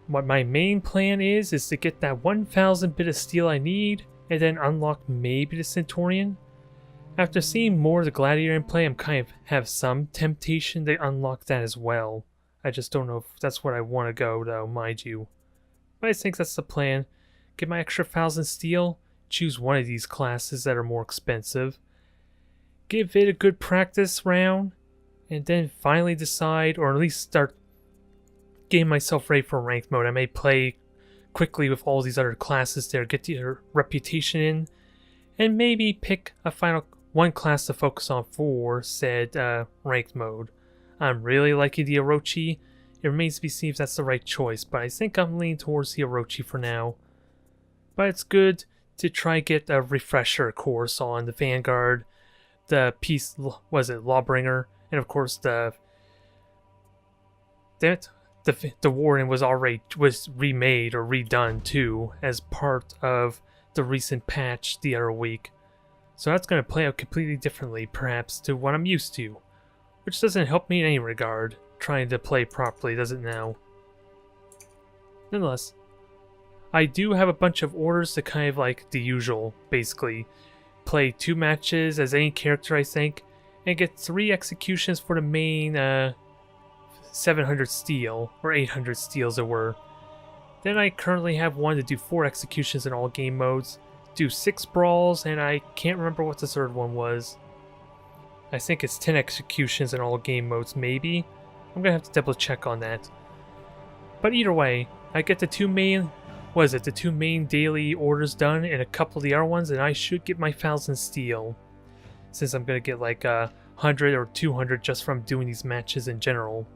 what my main plan is to get that 1,000 bit of steel I need, and then unlock maybe the Centurion. After seeing more of the Gladiator in play, I'm kind of have some temptation to unlock that as well. I just don't know if that's where I want to go though, mind you. But I think that's the plan. Get my extra 1,000 steel, choose one of these classes that are more expensive, give it a good practice round, and then finally decide, or at least start getting myself ready for ranked mode. I may play quickly with all these other classes there, get your reputation in, and maybe pick a final one class to focus on for said ranked mode. I'm really liking the Orochi. It remains to be seen if that's the right choice, but I think I'm leaning towards the Orochi for now. But it's good to try get a refresher course on the Vanguard, the Peace, was it Lawbringer, and of course the Warden was remade or redone too as part of the recent patch the other week. So that's going to play out completely differently, perhaps, to what I'm used to. Which doesn't help me in any regard, trying to play properly, does it now? Nonetheless, I do have a bunch of orders to kind of like the usual, basically. Play 2 matches as any character, I think, and get 3 executions for the main 700 steel, or 800 steel as it were. Then I currently have one to do 4 executions in all game modes, do 6 brawls, and I can't remember what the third one was. I think it's 10 executions in all game modes, maybe? I'm gonna have to double check on that. But either way, I get the 2 main, the 2 main daily orders done and a couple of the other ones, and I should get my 1,000 steel. Since I'm gonna get like 100 or 200 just from doing these matches in general.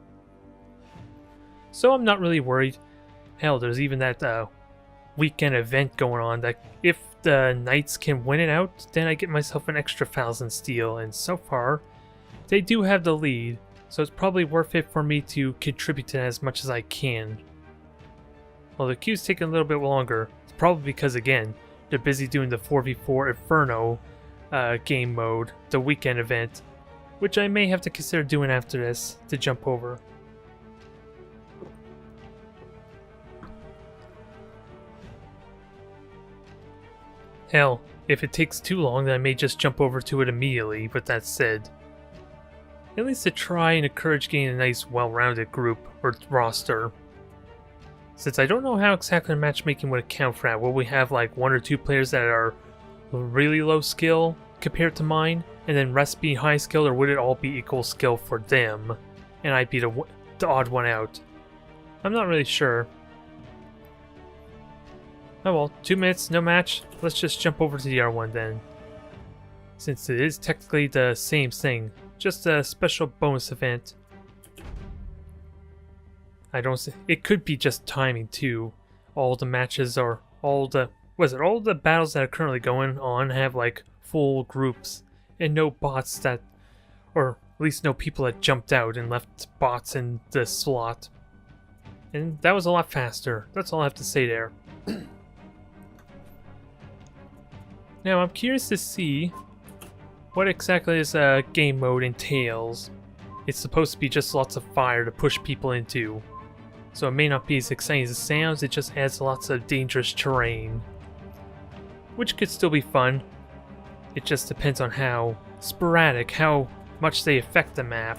So I'm not really worried. Hell, there's even that weekend event going on that if the Knights can win it out, then I get myself an extra 1,000 steel, and so far they do have the lead, so it's probably worth it for me to contribute to that as much as I can. Well, the queue's taking a little bit longer. It's probably because, again, they're busy doing the 4v4 Inferno game mode, the weekend event, which I may have to consider doing after this to jump over. Hell, if it takes too long, then I may just jump over to it immediately, but that said. At least to try and encourage getting a nice, well-rounded group, or roster. Since I don't know how exactly matchmaking would account for that, will we have like 1 or 2 players that are really low skill compared to mine, and then rest be high skill, or would it all be equal skill for them, and I'd be the odd one out? I'm not really sure. Oh well, 2 minutes, no match. Let's just jump over to the other one then. Since it is technically the same thing, just a special bonus event. I don't see, it could be just timing too. All the matches are, all the battles that are currently going on have like full groups and no bots that, or at least no people that jumped out and left bots in the slot. And that was a lot faster. That's all I have to say there. Now, I'm curious to see what exactly this game mode entails. It's supposed to be just lots of fire to push people into. So it may not be as exciting as it sounds, it just adds lots of dangerous terrain. Which could still be fun. It just depends on how sporadic, how much they affect the map.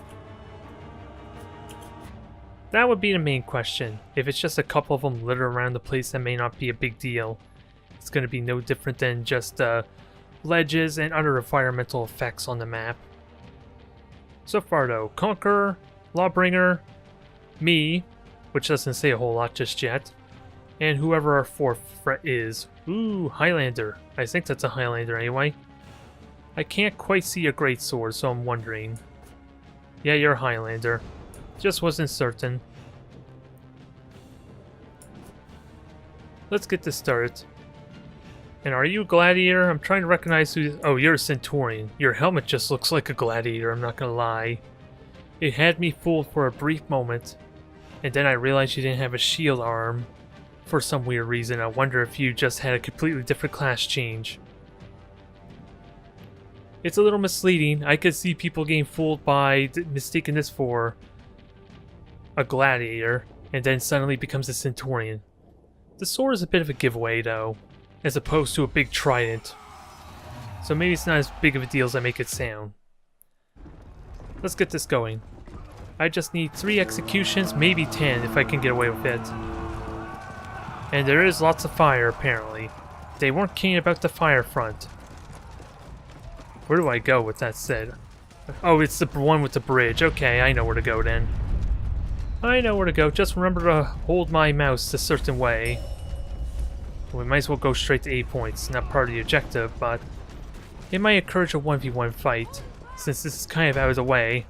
That would be the main question. If it's just a couple of them littered around the place, that may not be a big deal. It's going to be no different than just ledges and other environmental effects on the map. So far though, Conqueror, Lawbringer, me, which doesn't say a whole lot just yet, and whoever our 4th threat is. Ooh, Highlander. I think that's a Highlander anyway. I can't quite see a greatsword, so I'm wondering. Yeah, you're a Highlander. Just wasn't certain. Let's get this started. And are you a gladiator? I'm trying to recognize who... Oh, you're a Centurion. Your helmet just looks like a gladiator, I'm not gonna lie. It had me fooled for a brief moment. And then I realized you didn't have a shield arm. For some weird reason. I wonder if you just had a completely different class change. It's a little misleading. I could see people getting fooled by mistaking this for a gladiator. and then suddenly becomes a Centurion. The sword is a bit of a giveaway though, as opposed to a big trident. So maybe it's not as big of a deal as I make it sound. Let's get this going. I just need 3 executions, maybe 10 if I can get away with it. And there is lots of fire apparently. They weren't keen about the fire front. Where do I go with that said? Oh, it's the one with the bridge. Okay, I know where to go then. I know where to go. Just remember to hold my mouse a certain way. We might as well go straight to 8 points. Not part of the objective, but it might encourage a 1v1 fight, since this is kind of out of the way.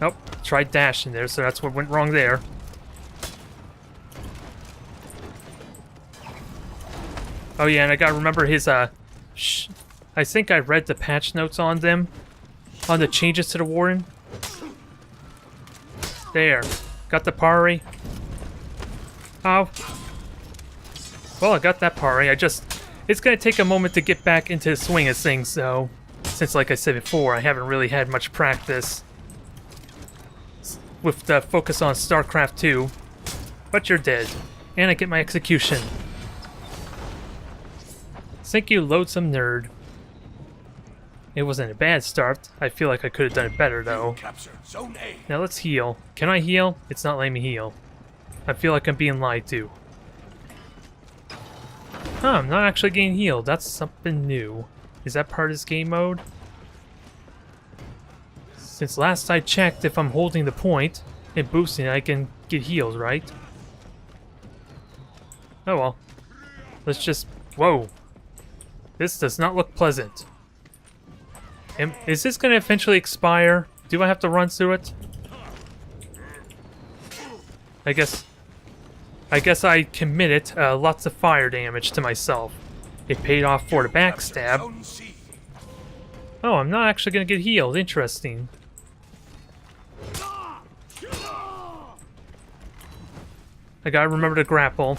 Oh, tried dashing there, so that's what went wrong there. Oh yeah, and I gotta remember his, I think I read the patch notes on them, on the changes to the Warden. There, got the parry. Oh. Well, I got that parry, it's gonna take a moment to get back into the swing of things, though. Since, like I said before, I haven't really had much practice with the focus on StarCraft 2. But you're dead. And I get my execution. Thank you, loathsome nerd. It wasn't a bad start. I feel like I could have done it better, though. Now let's heal. Can I heal? It's not letting me heal. I feel like I'm being lied to. Huh, I'm not actually getting healed. That's something new. Is that part of this game mode? Since last I checked, if I'm holding the point and boosting it, I can get healed, right? Oh well. Let's just... Whoa. This does not look pleasant. Is this going to eventually expire? Do I have to run through it? I guess I committed lots of fire damage to myself. It paid off for the backstab. Oh, I'm not actually going to get healed. Interesting. I gotta remember to grapple.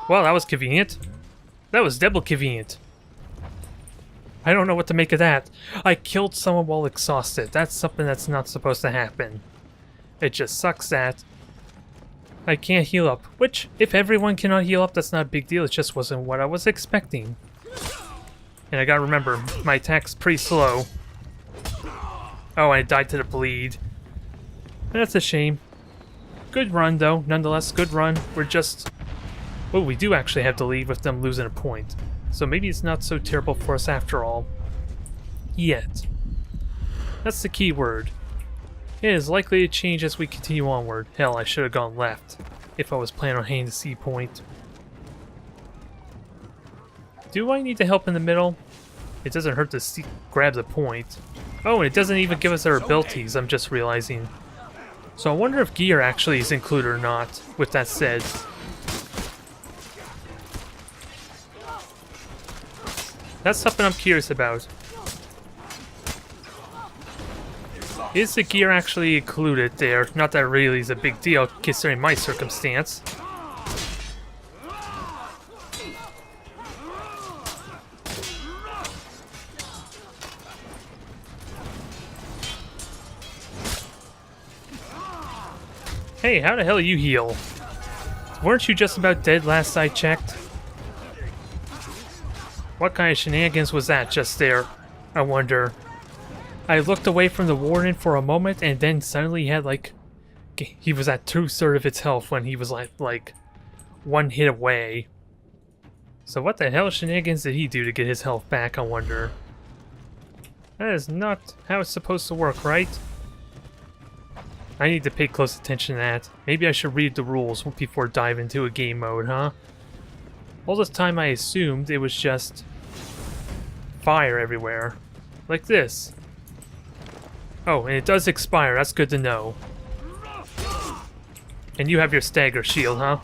Well, that was convenient. That was double convenient. I don't know what to make of that. I killed someone while exhausted. That's something that's not supposed to happen. It just sucks that I can't heal up. Which, if everyone cannot heal up, that's not a big deal. It just wasn't what I was expecting. And I gotta remember, my attack's pretty slow. Oh, I died to the bleed. That's a shame. Good run, though. Nonetheless, good run. We're just... Oh, we do actually have to leave with them losing a point. So maybe it's not so terrible for us after all. Yet. That's the key word. It is likely to change as we continue onward. Hell, I should have gone left if I was planning on hitting the C point. Do I need to help in the middle? It doesn't hurt to grab the point. Oh, and it doesn't even give us our abilities, I'm just realizing. So I wonder if gear actually is included or not, with that said. That's something I'm curious about. Is the gear actually included there? Not that it really is a big deal, considering my circumstance. Hey, how the hell you heal? Weren't you just about dead last I checked? What kind of shenanigans was that just there? I wonder. I looked away from the Warden for a moment and then suddenly he had like... He was at 2/3 of its health when he was like 1 hit away. So what the hell shenanigans did he do to get his health back, I wonder? That is not how it's supposed to work, right? I need to pay close attention to that. Maybe I should read the rules before diving into a game mode, huh? All this time I assumed it was just fire everywhere. Like this. Oh, and it does expire. That's good to know. And you have your stagger shield, huh?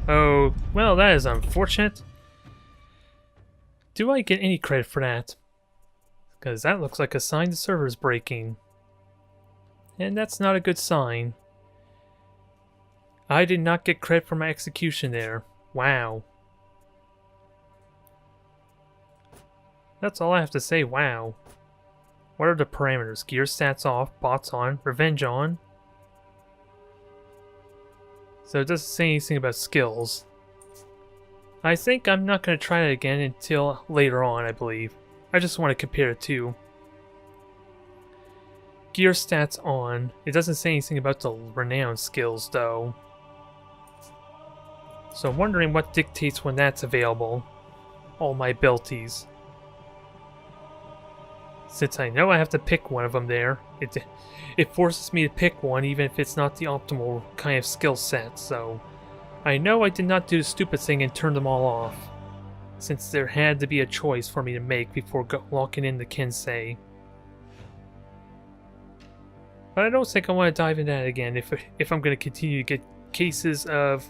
Oh, well, that is unfortunate. Do I get any credit for that? Because that looks like a sign the server's breaking. And that's not a good sign. I did not get credit for my execution there. Wow. That's all I have to say, wow. What are the parameters? Gear stats off, bots on, revenge on. So it doesn't say anything about skills. I think I'm not going to try it again until later on, I believe. I just want to compare it to. Gear stats on. It doesn't say anything about the renown skills, though. So I'm wondering what dictates when that's available. All my abilities. Since I know I have to pick one of them there, it forces me to pick one even if it's not the optimal kind of skill set, so I know I did not do the stupid thing and turn them all off, since there had to be a choice for me to make before locking in the Kensei. But I don't think I want to dive into that again if I'm going to continue to get cases of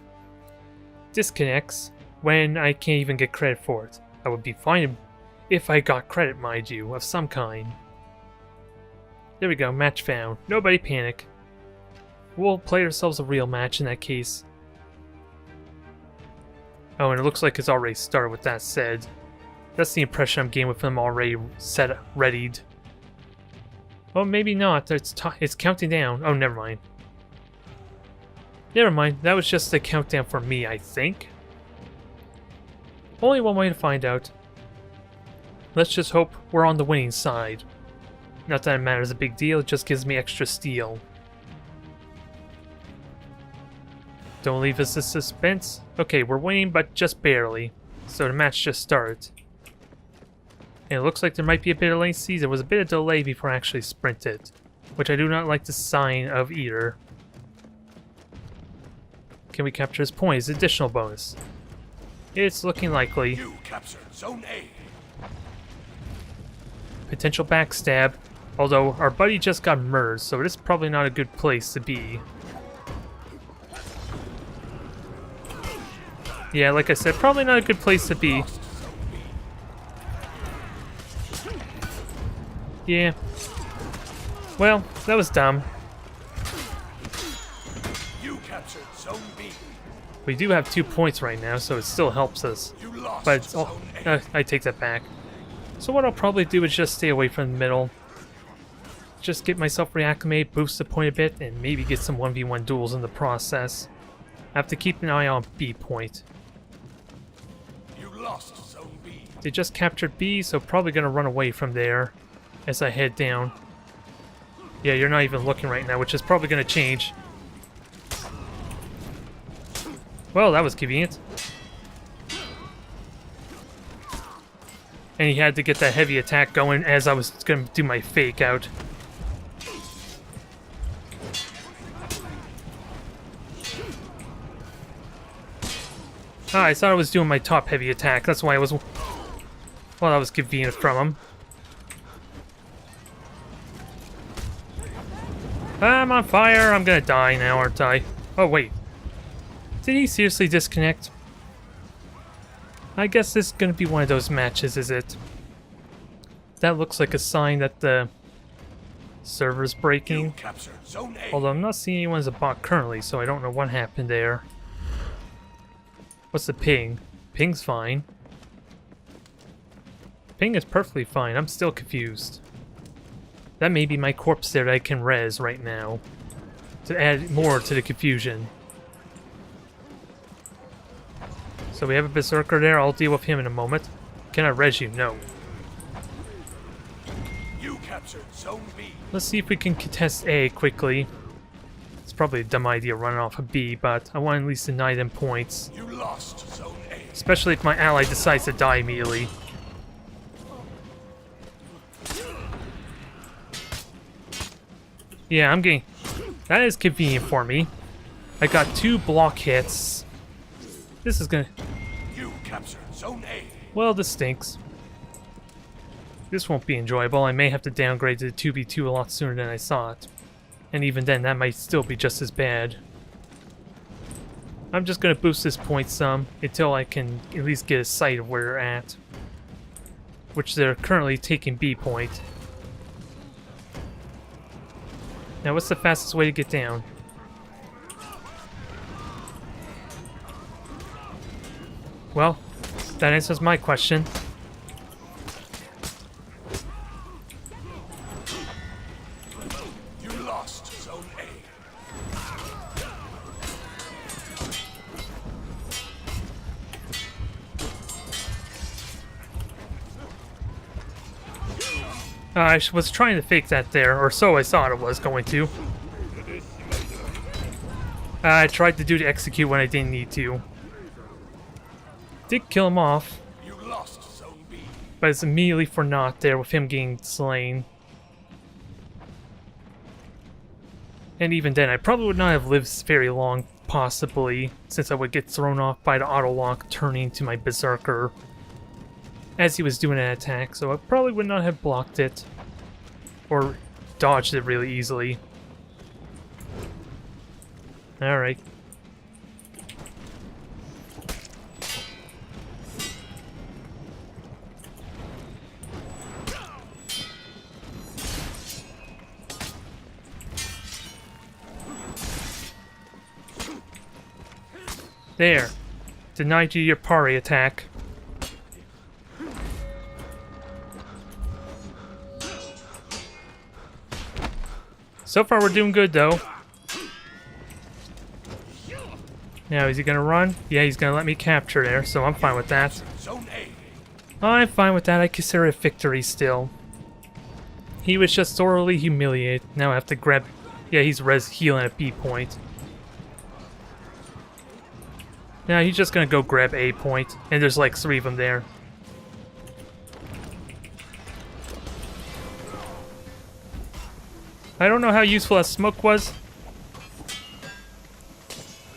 disconnects when I can't even get credit for it. I would be fine if I got credit, mind you, of some kind. There we go, match found. Nobody panic. We'll play ourselves a real match in that case. Oh, and it looks like it's already started with that said. That's the impression I'm getting with them already set readied. Oh, maybe not. It's counting down. Oh, never mind. Never mind. That was just the countdown for me, I think. Only one way to find out. Let's just hope we're on the winning side. Not that it matters a big deal, it just gives me extra steel. Don't leave us in suspense. Okay, we're winning, but just barely. So the match just started. And it looks like there might be a bit of latency. There was a bit of delay before I actually sprinted, which I do not like the sign of either. Can we capture his point? His additional bonus. It's looking likely. You captured Zone A. Potential backstab. Although our buddy just got murdered, so it is probably not a good place to be. Yeah, like I said, probably not a good place to be. Yeah. Well, that was dumb. You captured Zone B. We do have 2 points right now, so it still helps us. You lost But it's Zone A. I take that back. So what I'll probably do is just stay away from the middle. Just get myself reacclimated, boost the point a bit, and maybe get some 1v1 duels in the process. I have to keep an eye on B point. You lost Zone B. They just captured B, so probably gonna run away from there as I head down. Yeah, you're not even looking right now, which is probably gonna change. Well, that was convenient. And he had to get that heavy attack going as I was gonna do my fake out. Ah, I thought I was doing my top heavy attack. That's why I was... Well, that was convenient from him. I'm on fire. I'm gonna die now, aren't I? Oh, wait. Did he seriously disconnect? I guess this is gonna be one of those matches, is it? That looks like a sign that the server's breaking. You captured Zone A. Although I'm not seeing anyone as a bot currently, so I don't know what happened there. What's the ping? Ping's fine. Ping is perfectly fine. I'm still confused. That may be my corpse there that I can res right now. To add more to the confusion. So we have a berserker there. I'll deal with him in a moment. Can I res you? No. You captured Zone B. Let's see if we can contest A quickly. It's probably a dumb idea running off of B, but I want to at least deny them points. You lost Zone A. Especially if my ally decides to die immediately. Yeah, I'm getting... That is convenient for me. I got 2 block hits. This is gonna... You captured Zone A. Well, this stinks. This won't be enjoyable. I may have to downgrade to the 2v2 a lot sooner than I thought. And even then, that might still be just as bad. I'm just gonna boost this point some until I can at least get a sight of where they're at. Which they're currently taking B point. Now, what's the fastest way to get down? Well, that answers my question. You lost Zone A. I was trying to fake that there, or so I thought it was going to. I tried to do the execute when I didn't need to. Did kill him off, You lost Zone B. but it's immediately for naught there with him getting slain. And even then, I probably would not have lived very long, possibly, since I would get thrown off by the auto-lock turning to my Berserker as he was doing an attack, so I probably would not have blocked it or dodged it really easily. Alright. There. Denied you your parry attack. So far we're doing good though. Now is he gonna run? Yeah, he's gonna let me capture there, so I'm fine with that. Zone A. I'm fine with that. I consider it a victory still. He was just thoroughly humiliated. Now I have to grab... Yeah, he's healing at B point. Now he's just gonna go grab A point, and there's like 3 of them there. I don't know how useful that smoke was,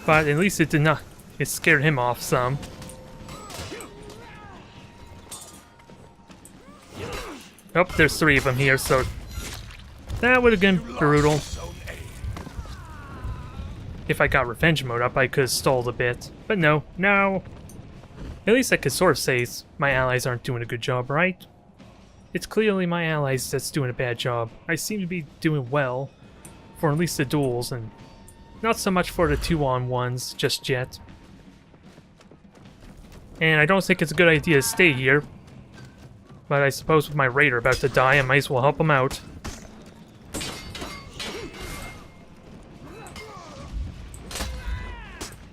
but at least it did not. It scared him off some. Oh, there's 3 of them here, so that would have been brutal. Zone A. If I got revenge mode up, I could have stalled a bit. But no, no. At least I could sort of say my allies aren't doing a good job, right? It's clearly my allies that's doing a bad job. I seem to be doing well for at least the duels, and not so much for the 2-on-1s just yet. And I don't think it's a good idea to stay here. But I suppose with my raider about to die, I might as well help him out.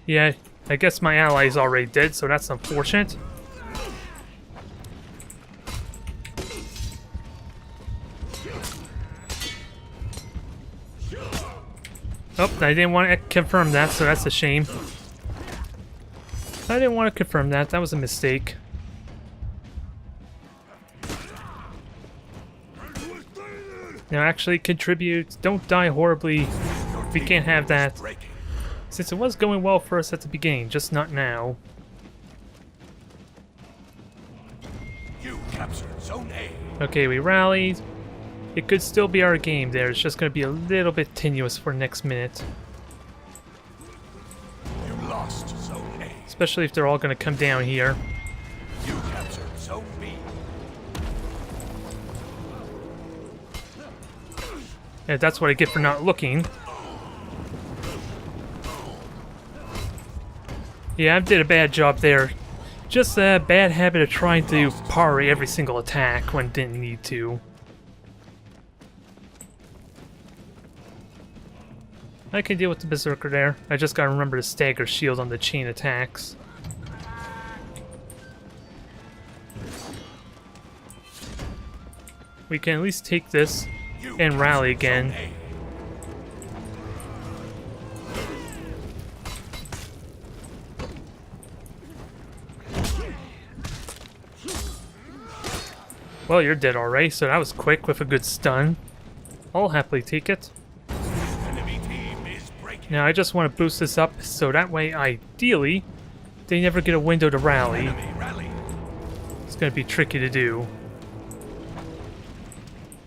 Yeah, I guess my ally's already dead, so that's unfortunate. Oh, I didn't want to confirm that, so that's a shame. I didn't want to confirm that. That was a mistake. Now actually contribute. Don't die horribly. We can't have that. Since it was going well for us at the beginning, just not now. You captured Zone A. Okay, we rallied. It could still be our game there. It's just going to be a little bit tenuous for next minute. You lost Zone A. Especially if they're all going to come down here. You captured Zone B. Yeah, that's what I get for not looking. Yeah, I did a bad job there. Just a bad habit of trying to parry every single attack when didn't need to. I can deal with the Berserker there. I just gotta remember to stagger shield on the chain attacks. We can at least take this and rally again. Well, you're dead already, so that was quick with a good stun. I'll happily take it. Enemy team is breaking. Now I just want to boost this up so that way, ideally, they never get a window to rally. Enemy rally. It's going to be tricky to do.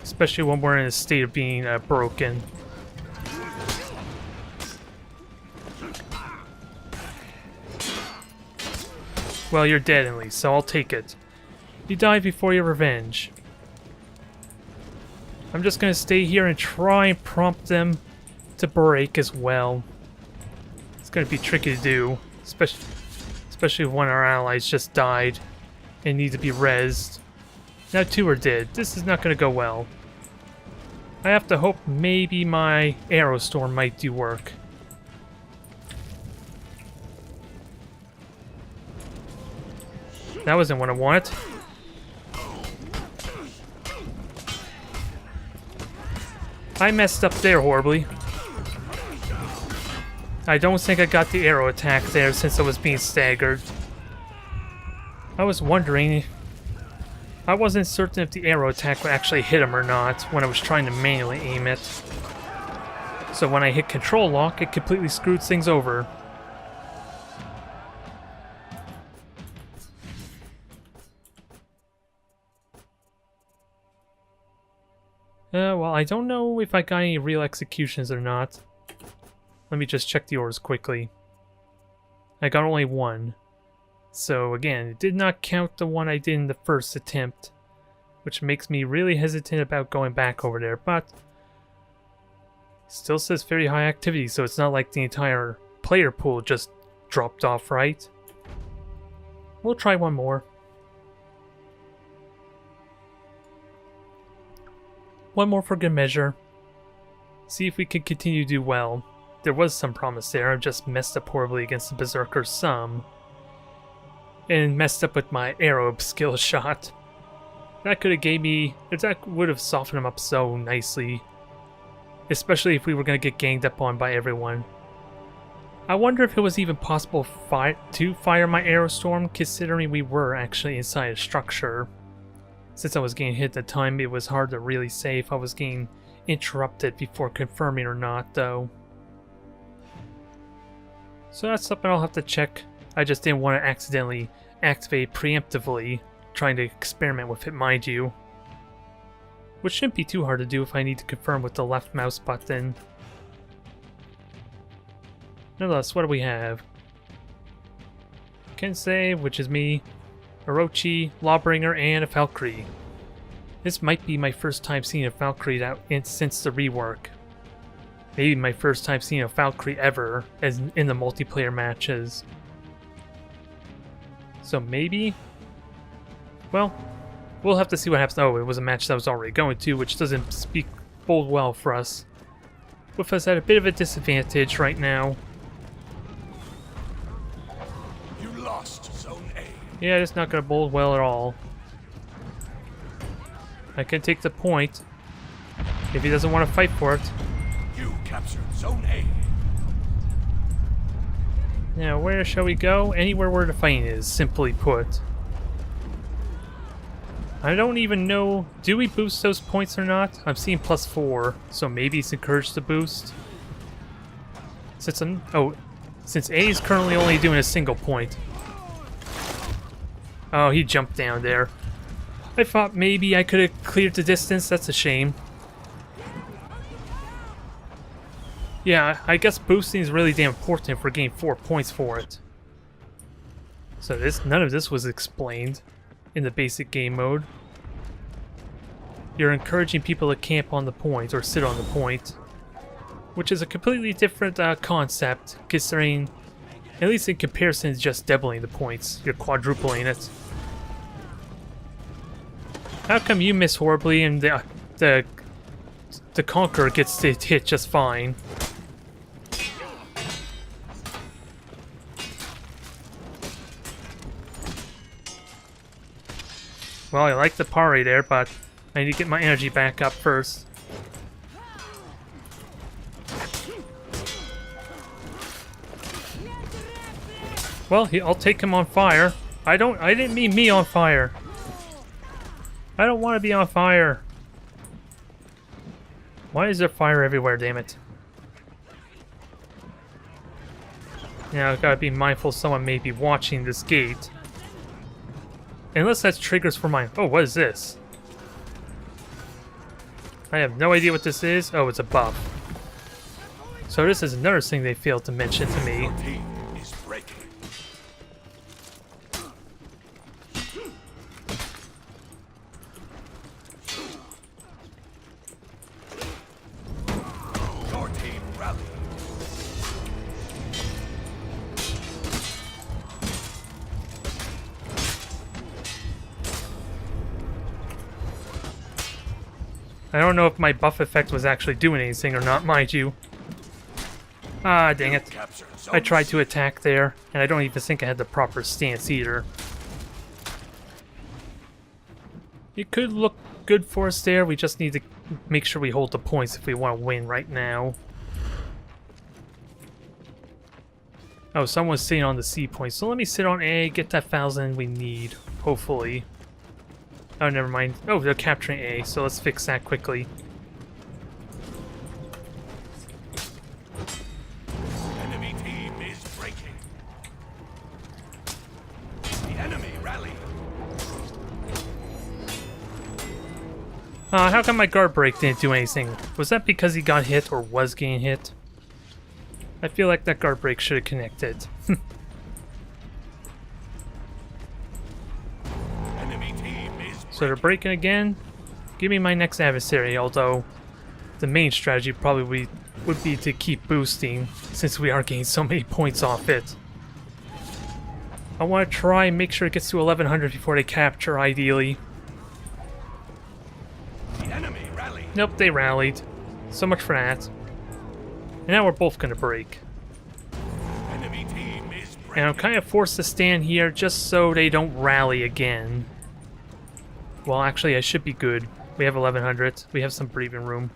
Especially when we're in a state of being broken. Well, you're dead at least, so I'll take it. You died before your revenge. I'm just gonna stay here and try and prompt them to break as well. It's gonna be tricky to do, especially when our allies just died and need to be rezzed. Now 2 are dead. This is not gonna go well. I have to hope maybe my arrow storm might do work. That wasn't what I wanted. I messed up there horribly. I don't think I got the arrow attack there since I was being staggered. I was wondering... I wasn't certain if the arrow attack would actually hit him or not when I was trying to manually aim it. So when I hit control lock, it completely screwed things over. Well, I don't know if I got any real executions or not. Let me just check the orders quickly. I got only 1. So again, it did not count the one I did in the first attempt, which makes me really hesitant about going back over there, but still says very high activity, so it's not like the entire player pool just dropped off, right? We'll try one more. One more for good measure. See if we can continue to do well. There was some promise there, I've just messed up horribly against the Berserkers some. And messed up with my arrow skill shot. That could have gave me... that would have softened him up so nicely. Especially if we were going to get ganged up on by everyone. I wonder if it was even possible to fire my arrow storm, considering we were actually inside a structure. Since I was getting hit at the time, it was hard to really say if I was getting interrupted before confirming or not, though. So that's something I'll have to check. I just didn't want to accidentally activate preemptively, trying to experiment with it, mind you. Which shouldn't be too hard to do if I need to confirm with the left mouse button. Nonetheless, what do we have? Kensei, which is me, Orochi, Lawbringer, and a Valkyrie. This might be my first time seeing a Valkyrie since the rework. Maybe my first time seeing a Valkyrie ever as in the multiplayer matches. So maybe? Well, we'll have to see what happens. Oh, it was a match that I was already going to, which doesn't bode well for us. With us at a bit of a disadvantage right now. You lost Zone A. Yeah, it's not going to bode well at all. I can take the point if he doesn't want to fight for it. You captured Zone A. Now, where shall we go? Anywhere where the fighting is, simply put. I don't even know... do we boost those points or not? I'm seeing +4, so maybe it's encouraged to boost. Since A is currently only doing a single point. Oh, he jumped down there. I thought maybe I could have cleared the distance. That's a shame. Yeah, I guess boosting is really damn important if we're getting 4 points for it. So none of this was explained in the basic game mode. You're encouraging people to camp on the point or sit on the point, which is a completely different concept, considering, at least in comparison to just doubling the points, you're quadrupling it. How come you miss horribly and the Conqueror gets to hit just fine? Well, I like the parry there, but I need to get my energy back up first. Well, I'll take him on fire. I didn't mean me on fire. I don't want to be on fire. Why is there fire everywhere, damn it? Now, I've got to be mindful someone may be watching this gate. Unless that's triggers for my... oh, what is this? I have no idea what this is. Oh, it's a buff. So this is another thing they failed to mention to me. Your team is breaking. I don't know if my buff effect was actually doing anything or not, mind you. Ah, dang it. I tried to attack there, and I don't even think I had the proper stance either. It could look good for us there, we just need to make sure we hold the points if we want to win right now. Oh, someone's sitting on the C point, so let me sit on A, get that 1,000 we need, hopefully. Oh, never mind. Oh, they're capturing A, so let's fix that quickly. Enemy team is breaking. The enemy rally. How come my guard break didn't do anything? Was that because he got hit or was getting hit? I feel like that guard break should have connected. Enemy team is So they're breaking again. Give me my next adversary, although the main strategy probably would be to keep boosting since we are getting so many points off it. I want to try and make sure it gets to 1100 before they capture, ideally. the enemy rally. Nope, they rallied. So much for that. And now we're both gonna break. Enemy team is breaking. And I'm kind of forced to stand here just so they don't rally again. Well, actually, I should be good. We have 1100. We have some breathing room.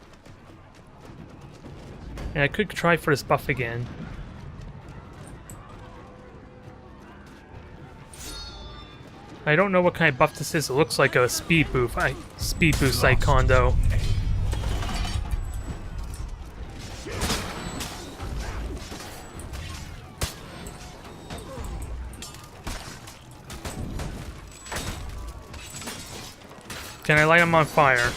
And I could try for this buff again. I don't know what kind of buff this is. It looks like a speed boost. Speed boost icon, though. Can I light him on fire?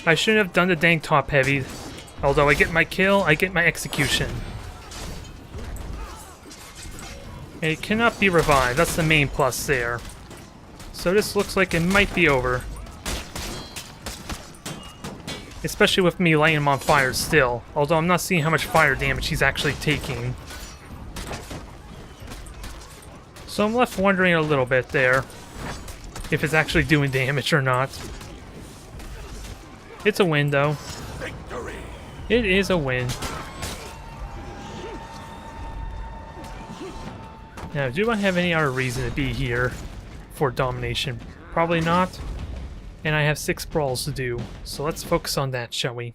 I shouldn't have done the dang top heavy. Although I get my kill, I get my execution. And it cannot be revived. That's the main plus there. So this looks like it might be over. Especially with me lighting him on fire still. Although I'm not seeing how much fire damage he's actually taking. So I'm left wondering a little bit there. If it's actually doing damage or not. It's a win though. Victory. It is a win. Now, do I have any other reason to be here for domination? Probably not. And I have 6 brawls to do, so let's focus on that, shall we?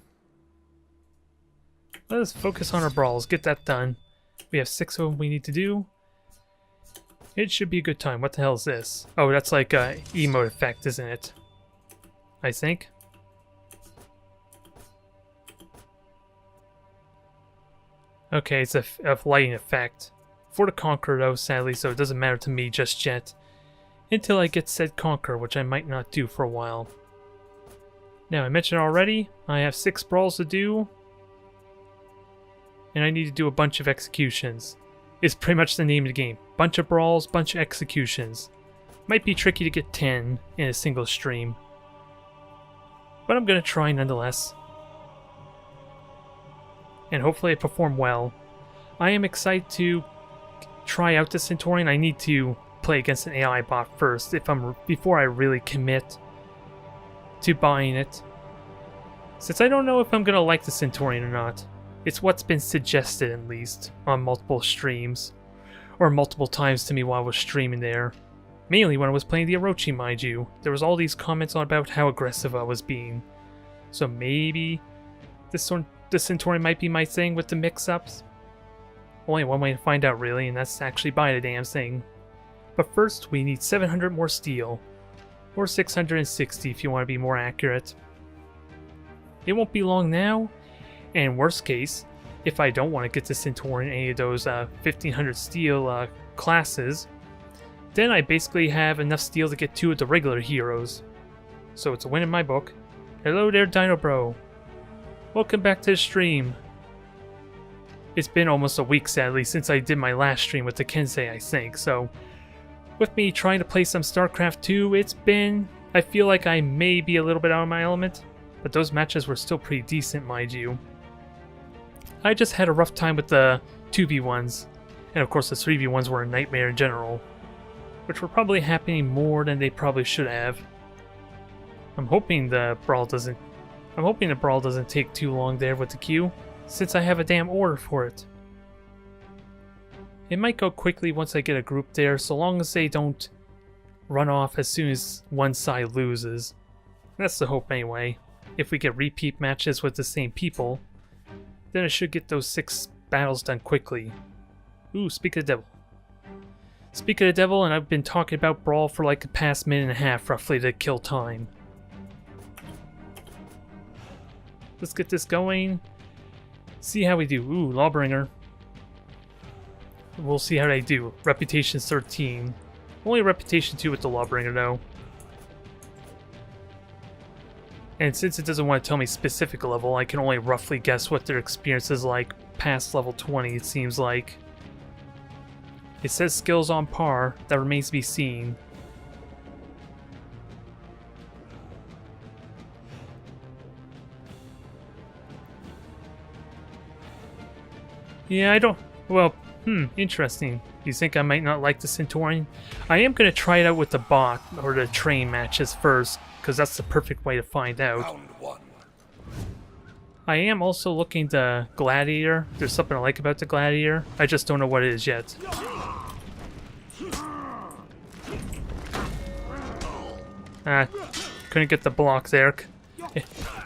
Let us focus on our brawls, get that done. We have 6 of them we need to do. It should be a good time. What the hell is this? Oh, that's like a emote effect, isn't it? I think. Okay, it's a lighting effect. For the Conqueror though, sadly, so it doesn't matter to me just yet. Until I get said Conqueror, which I might not do for a while. Now, I mentioned already, I have 6 brawls to do. And I need to do a bunch of executions. It's pretty much the name of the game. Bunch of brawls, bunch of executions. Might be tricky to get 10 in a single stream. But I'm gonna try nonetheless. And hopefully I perform well. I am excited to try out the Centurion. I need to play against an AI bot first before I really commit to buying it. Since I don't know if I'm gonna like the Centurion or not. It's what's been suggested at least on multiple streams. Or multiple times to me while I was streaming there. Mainly when I was playing the Orochi, mind you. There was all these comments on about how aggressive I was being. So maybe the Centurion might be my thing with the mix-ups. Only one way to find out really, and that's to actually buy the damn thing. But first, we need 700 more steel. Or 660 if you want to be more accurate. It won't be long now. And worst case, if I don't want to get the Centurion any of those 1500 steel classes, then I basically have enough steel to get 2 of the regular heroes. So it's a win in my book. Hello there, Dino Bro. Welcome back to the stream. It's been almost a week, sadly, since I did my last stream with the Kensei, I think, so... With me trying to play some StarCraft 2, it's been... I feel like I may be a little bit out of my element, but those matches were still pretty decent, mind you. I just had a rough time with the 2v1s, and of course the 3v1s were a nightmare in general. which were probably happening more than they probably should have. I'm hoping the brawl doesn't take too long there with the queue, since I have a damn order for it. It might go quickly once I get a group there, so long as they don't run off as soon as one side loses. That's the hope anyway. If we get repeat matches with the same people, then I should get those 6 battles done quickly. Ooh, speak of the devil. Speak of the devil, and I've been talking about Brawl for like the past minute and a half roughly to kill time. Let's get this going. See how we do. Ooh, Lawbringer. We'll see how they do. Reputation 13. Only Reputation 2 with the Lawbringer though. And since it doesn't want to tell me specific level, I can only roughly guess what their experience is like past level 20, it seems like. It says skills on par, that remains to be seen. Yeah, I don't... Well, interesting. You think I might not like the Centurion? I am going to try it out with the bot, or the train matches first, because that's the perfect way to find out. Round 1. I am also looking to Gladiator. There's something I like about the Gladiator. I just don't know what it is yet. Couldn't get the block there.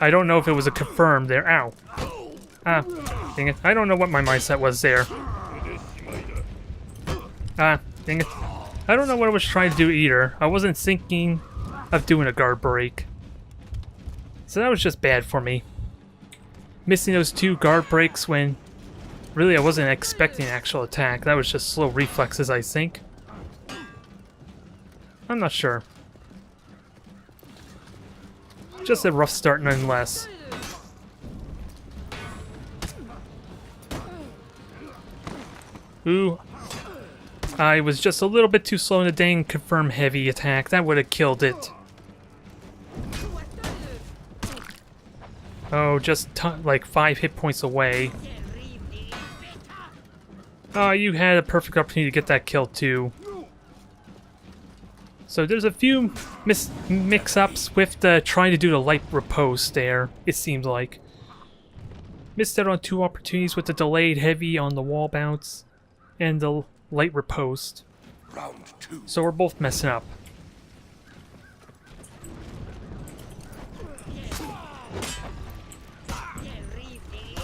I don't know if it was a confirm there. Ow. Dang it. I don't know what my mindset was there. Dang it. I don't know what I was trying to do either. I wasn't thinking of doing a guard break. So that was just bad for me. Missing those 2 guard breaks when really I wasn't expecting an actual attack. That was just slow reflexes, I think. I'm not sure. Just a rough start nonetheless. Ooh. I was just a little bit too slow in the dang confirm heavy attack. That would have killed it. Oh, just like 5 hit points away. Oh, you had a perfect opportunity to get that kill too. So there's a few mix-ups with trying to do the light riposte there, it seems like. Missed out on 2 opportunities with the delayed heavy on the wall bounce and the light riposte. Round 2. So we're both messing up.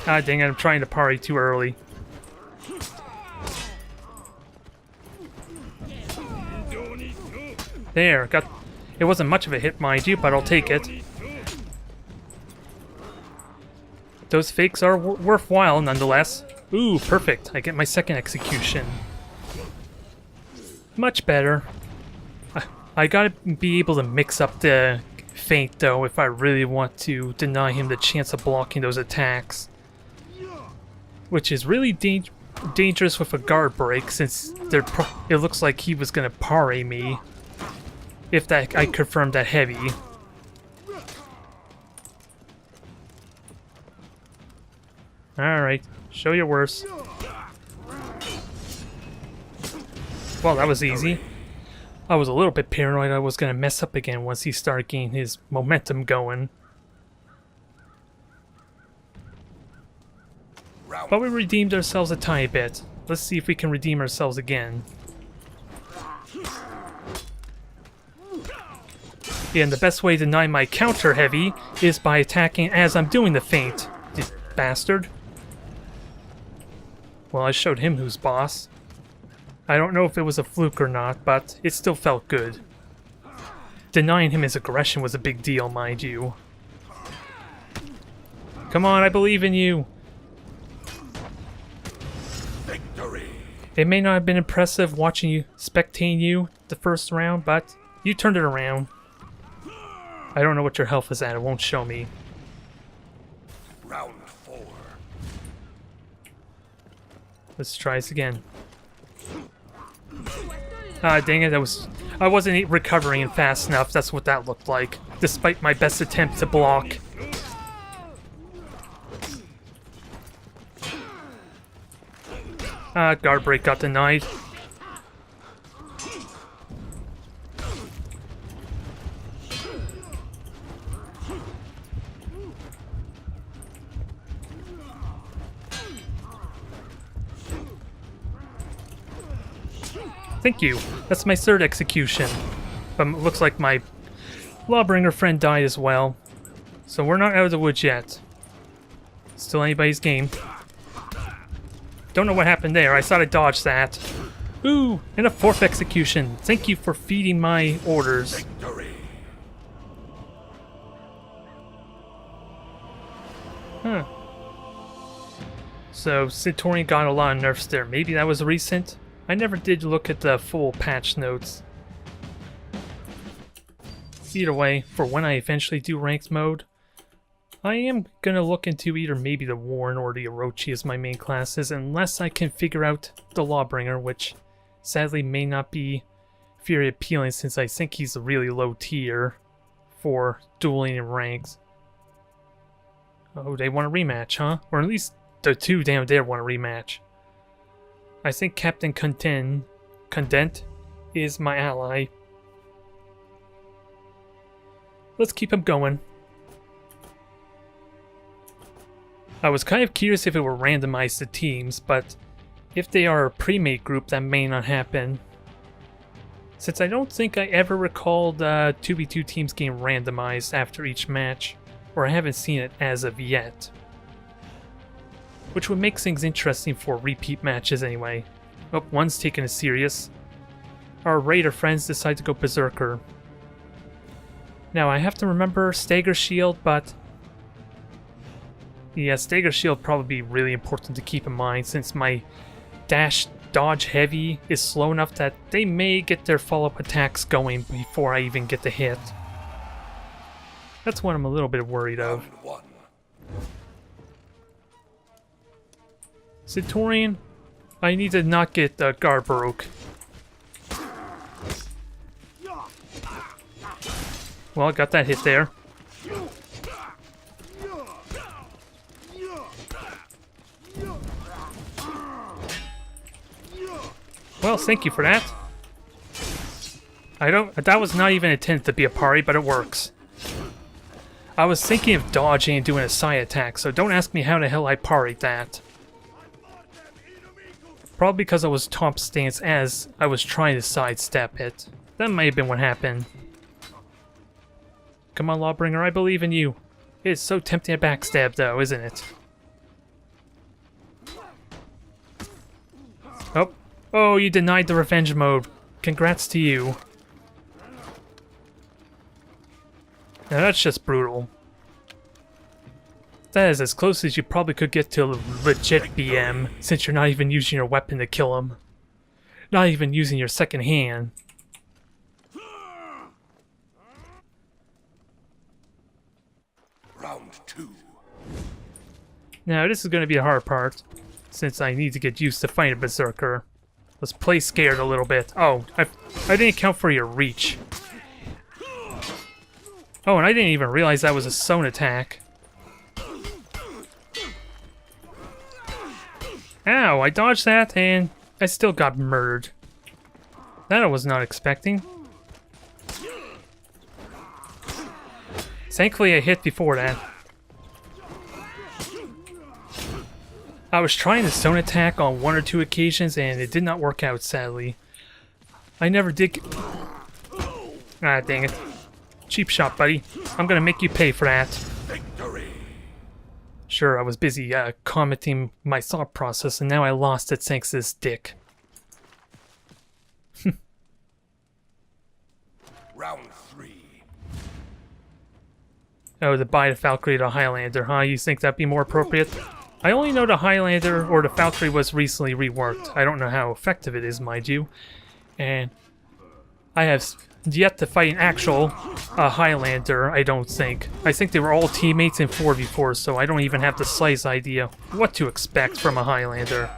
Ah, dang it, I'm trying to parry too early. There, got... It wasn't much of a hit, mind you, but I'll take it. Those fakes are worthwhile, nonetheless. Ooh, perfect. I get my second execution. Much better. I gotta be able to mix up the feint, though, if I really want to deny him the chance of blocking those attacks. Which is really dangerous with a guard break, since it looks like he was gonna parry me. If I confirmed that heavy. Alright, show your worst. Well, that was easy. I was a little bit paranoid I was gonna mess up again once he started getting his momentum going. But we redeemed ourselves a tiny bit. Let's see if we can redeem ourselves again. And the best way to deny my counter heavy is by attacking as I'm doing the feint, you bastard. Well, I showed him who's boss. I don't know if it was a fluke or not, but it still felt good. Denying him his aggression was a big deal, mind you. Come on, I believe in you! Victory! It may not have been impressive watching you, spectating you the first round, but you turned it around. I don't know what your health is at, it won't show me. Round 4. Let's try this again. Ah, dang it, I wasn't recovering fast enough, that's what that looked like. Despite my best attempt to block. Ah, guard break got denied. Thank you. That's my third execution. But it looks like my Lawbringer friend died as well. So we're not out of the woods yet. Still anybody's game. Don't know what happened there. I thought I dodged that. Ooh, and a fourth execution. Thank you for feeding my orders. Victory. Huh. So, Centurion got a lot of nerfs there. Maybe that was recent? I never did look at the full patch notes. Either way, for when I eventually do ranked mode, I am gonna look into either maybe the Warren or the Orochi as my main classes, unless I can figure out the Lawbringer, which sadly may not be very appealing since I think he's a really low tier for dueling in ranks. Oh, they want a rematch, huh? Or at least the two down there want a rematch. I think Captain Condent is my ally. Let's keep him going. I was kind of curious if it were randomized to teams, but if they are a pre-made group, that may not happen. Since I don't think I ever recalled 2v2 teams getting randomized after each match, or I haven't seen it as of yet. Which would make things interesting for repeat matches anyway. Oh, one's taking it serious. Our Raider friends decide to go Berserker. Now I have to remember Stagger Shield, but yeah, Stagger Shield probably be really important to keep in mind since my dash dodge heavy is slow enough that they may get their follow-up attacks going before I even get the hit. That's what I'm a little bit worried of. Round one. Centurion, I need to not get guard broke. Well, got that hit there. Well, thank you for that. That was not even intended to be a parry, but it works. I was thinking of dodging and doing a side attack, so don't ask me how the hell I parried that. Probably because I was top stance as I was trying to sidestep it. That might have been what happened. Come on, Lawbringer, I believe in you. It is so tempting to backstab, though, isn't it? Oh. Oh, you denied the revenge mode. Congrats to you. Now that's just brutal. That is as close as you probably could get to a legit BM, since you're not even using your weapon to kill him. Not even using your second hand. Round two. Now this is going to be the hard part, since I need to get used to fighting a Berserker. Let's play scared a little bit. Oh, I didn't account for your reach. Oh, and I didn't even realize that was a zone attack. Ow, I dodged that and I still got murdered. That I was not expecting. Thankfully I hit before that. I was trying the zone attack on one or two occasions and it did not work out, sadly. I never did. Ah, dang it. Cheap shot, buddy. I'm gonna make you pay for that. Victory. Sure, I was busy commenting my thought process and now I lost it thanks to this dick. Round three. Oh, to buy the Valkyrie to Highlander, huh? You think that'd be more appropriate? I only know the Highlander or the Valkyrie was recently reworked. I don't know how effective it is, mind you. And I have yet to fight an actual Highlander, I don't think. I think they were all teammates in 4v4, so I don't even have the slightest idea what to expect from a Highlander.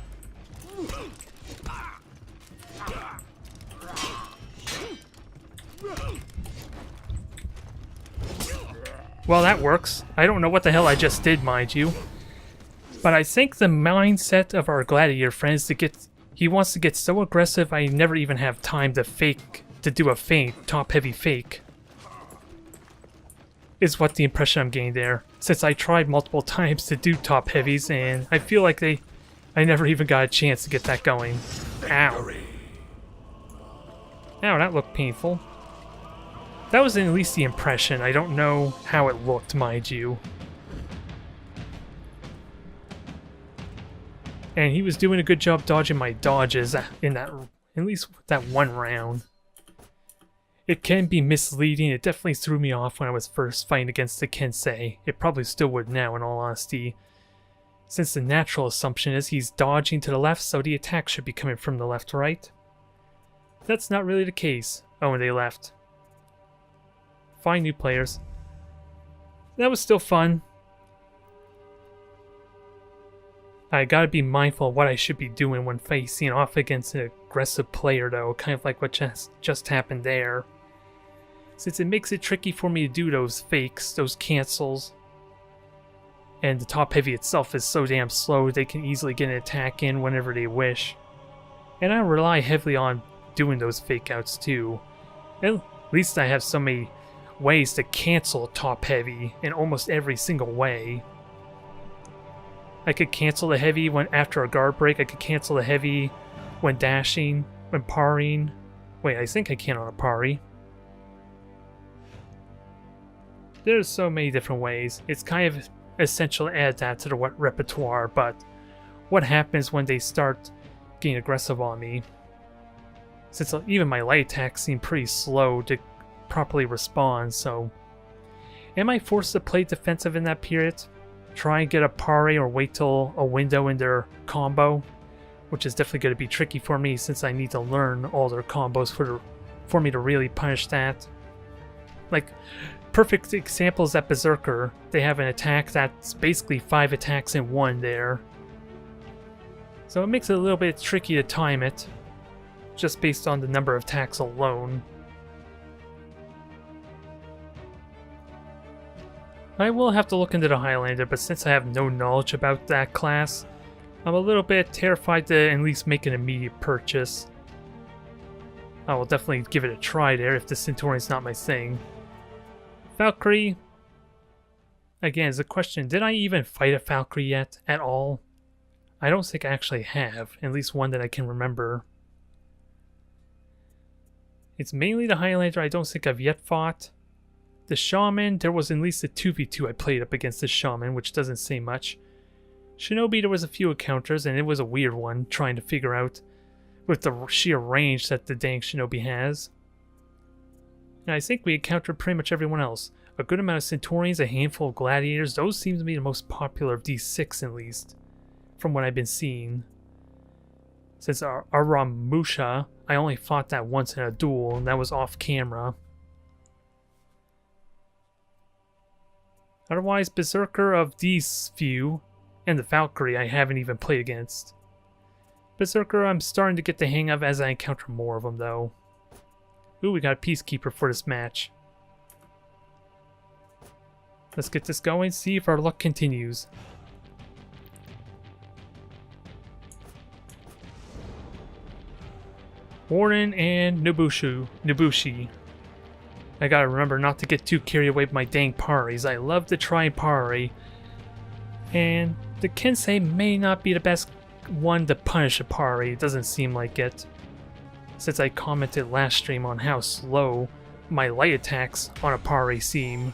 Well, that works. I don't know what the hell I just did, mind you. But I think the mindset of our gladiator friend is he wants to get so aggressive I never even have time to do a feint, top-heavy fake. Is what the impression I'm getting there. Since I tried multiple times to do top-heavies and I feel like I never even got a chance to get that going. Ow. Victory. Ow, that looked painful. That was at least the impression. I don't know how it looked, mind you. And he was doing a good job dodging my dodges in that, at least that one round. It can be misleading. It definitely threw me off when I was first fighting against the Kensei. It probably still would now, in all honesty. Since the natural assumption is he's dodging to the left, so the attack should be coming from the left, right? That's not really the case. Oh, and they left. Fine, new players. That was still fun. I gotta be mindful of what I should be doing when facing off against an aggressive player, though, kind of like what just happened there. Since it makes it tricky for me to do those fakes, those cancels. And the top heavy itself is so damn slow they can easily get an attack in whenever they wish. And I rely heavily on doing those fake outs too. At least I have so many ways to cancel top heavy in almost every single way. I could cancel the heavy when after a guard break, I could cancel the heavy when dashing, when parrying. Wait, I think I can on a parry. There's so many different ways. It's kind of essential to add that to the repertoire, but what happens when they start getting aggressive on me? Since even my light attacks seem pretty slow to properly respond, so... Am I forced to play defensive in that period? Try and get a parry or wait till a window in their combo? Which is definitely going to be tricky for me since I need to learn all their combos for me to really punish that. Like, perfect examples at Berserker. They have an attack that's basically 5 attacks in one there. So it makes it a little bit tricky to time it, just based on the number of attacks alone. I will have to look into the Highlander, but since I have no knowledge about that class, I'm a little bit terrified to at least make an immediate purchase. I will definitely give it a try there if the Centurion's not my thing. Valkyrie. Again, is the question, did I even fight a Valkyrie yet at all? I don't think I actually have, at least one that I can remember. It's mainly the Highlander I don't think I've yet fought. The Shaman, there was at least a 2v2 I played up against the Shaman, which doesn't say much. Shinobi, there was a few encounters, and it was a weird one, trying to figure out with the sheer range that the dang Shinobi has. And I think we encountered pretty much everyone else. A good amount of Centurions, a handful of Gladiators. Those seem to be the most popular of these 6 at least, from what I've been seeing. Since Aramusha, I only fought that once in a duel, and that was off camera. Otherwise, Berserker of these few, and the Valkyrie I haven't even played against. Berserker I'm starting to get the hang of as I encounter more of them though. Ooh, we got a Peacekeeper for this match. Let's get this going, see if our luck continues. Warden and Nobushi. I gotta remember not to get too carried away with my dang parries. I love to try and parry. And the Kensei may not be the best one to punish a parry. It doesn't seem like it. Since I commented last stream on how slow my light attacks on a parry seem.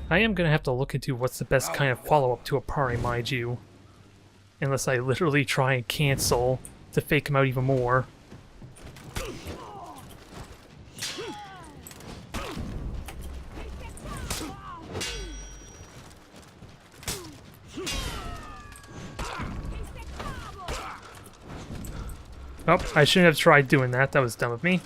I am gonna have to look into what's the best kind of follow-up to a parry, mind you. Unless I literally try and cancel to fake him out even more. Oh, I shouldn't have tried doing that. That was dumb of me.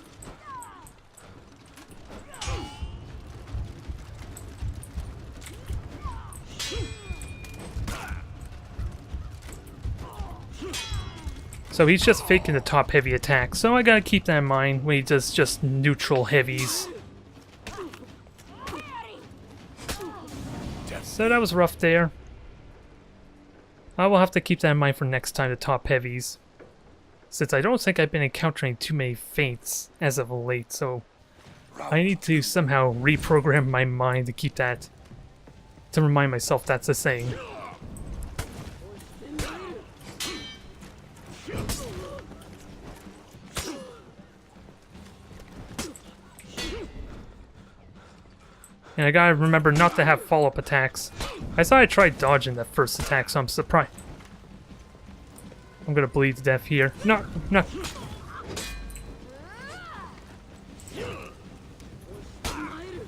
So he's just faking the top heavy attack, so I gotta keep that in mind when he does just neutral heavies. So that was rough there. I will have to keep that in mind for next time, the top heavies. Since I don't think I've been encountering too many feints as of late, so I need to somehow reprogram my mind to keep that, to remind myself that's a thing. And I gotta remember not to have follow-up attacks. I thought I tried dodging that first attack, so I'm surprised. I'm gonna bleed to death here. No, no.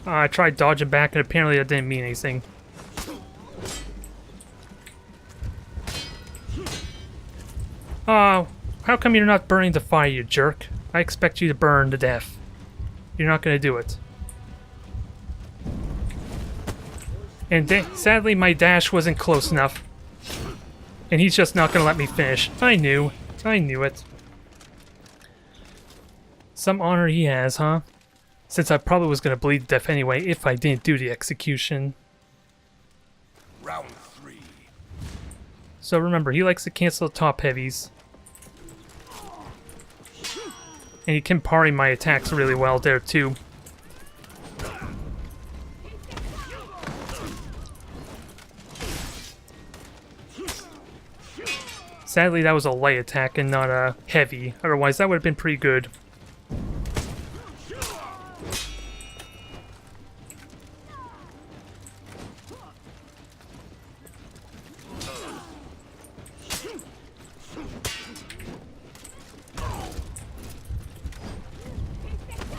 I tried dodging back, and apparently that didn't mean anything. How come you're not burning the fire, you jerk? I expect you to burn to death. You're not gonna do it. And sadly, my dash wasn't close enough. And he's just not gonna let me finish. I knew it. Some honor he has, huh? Since I probably was gonna bleed to death anyway if I didn't do the execution. Round 3. So remember, he likes to cancel top heavies. And he can parry my attacks really well there too. Sadly, that was a light attack and not a heavy. Otherwise, that would have been pretty good.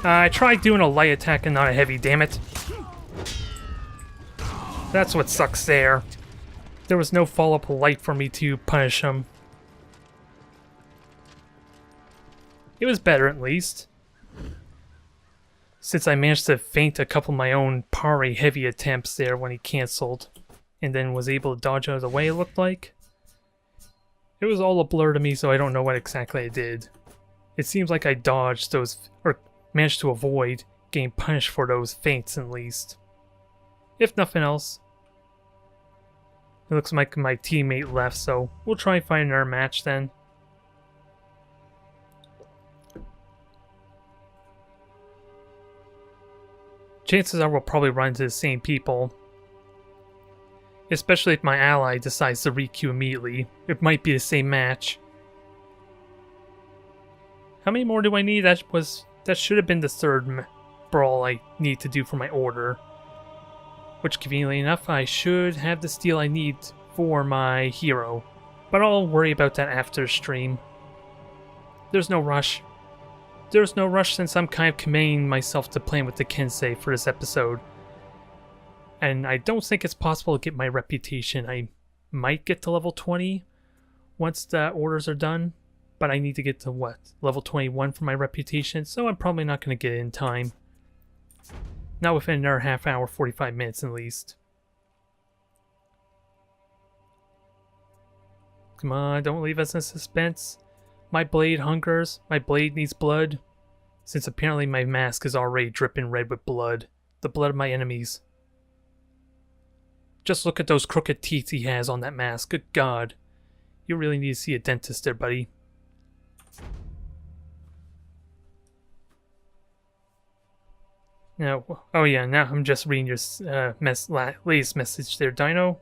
I tried doing a light attack and not a heavy, damn it. That's what sucks there. There was no follow-up light for me to punish him. It was better at least. Since I managed to feint a couple of my own parry heavy attempts there when he cancelled. And then was able to dodge out of the way, it looked like. It was all a blur to me, so I don't know what exactly I did. It seems like I dodged those, or managed to avoid getting punished for those feints at least. If nothing else. It looks like my teammate left, so we'll try and find another match then. Chances are we'll probably run into the same people. Especially if my ally decides to re-queue immediately. It might be the same match. How many more do I need? That should have been the third brawl I need to do for my order. Which, conveniently enough, I should have the steel I need for my hero. But I'll worry about that after stream. There's no rush. There's no rush since I'm kind of committing myself to playing with the Kensei for this episode. And I don't think it's possible to get my reputation. I might get to level 20 once the orders are done. But I need to get to, what, level 21 for my reputation, so I'm probably not going to get it in time. Not within another half hour, 45 minutes at least. Come on, don't leave us in suspense. My blade hungers. My blade needs blood. Since apparently my mask is already dripping red with blood. The blood of my enemies. Just look at those crooked teeth he has on that mask. Good God. You really need to see a dentist there, buddy. Now, oh yeah, now I'm just reading your latest message there, Dino.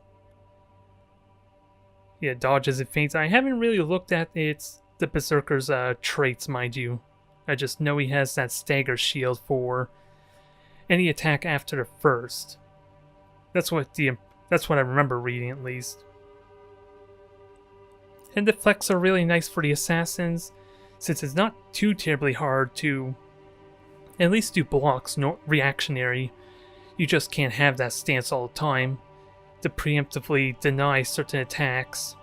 Yeah, dodges and feints. I haven't really looked at the Berserker's traits, mind you. I just know he has that stagger shield for any attack after the first. That's what I remember reading at least. And the flex are really nice for the assassins, since it's not too terribly hard to at least do blocks, no reactionary. You just can't have that stance all the time to preemptively deny certain attacks.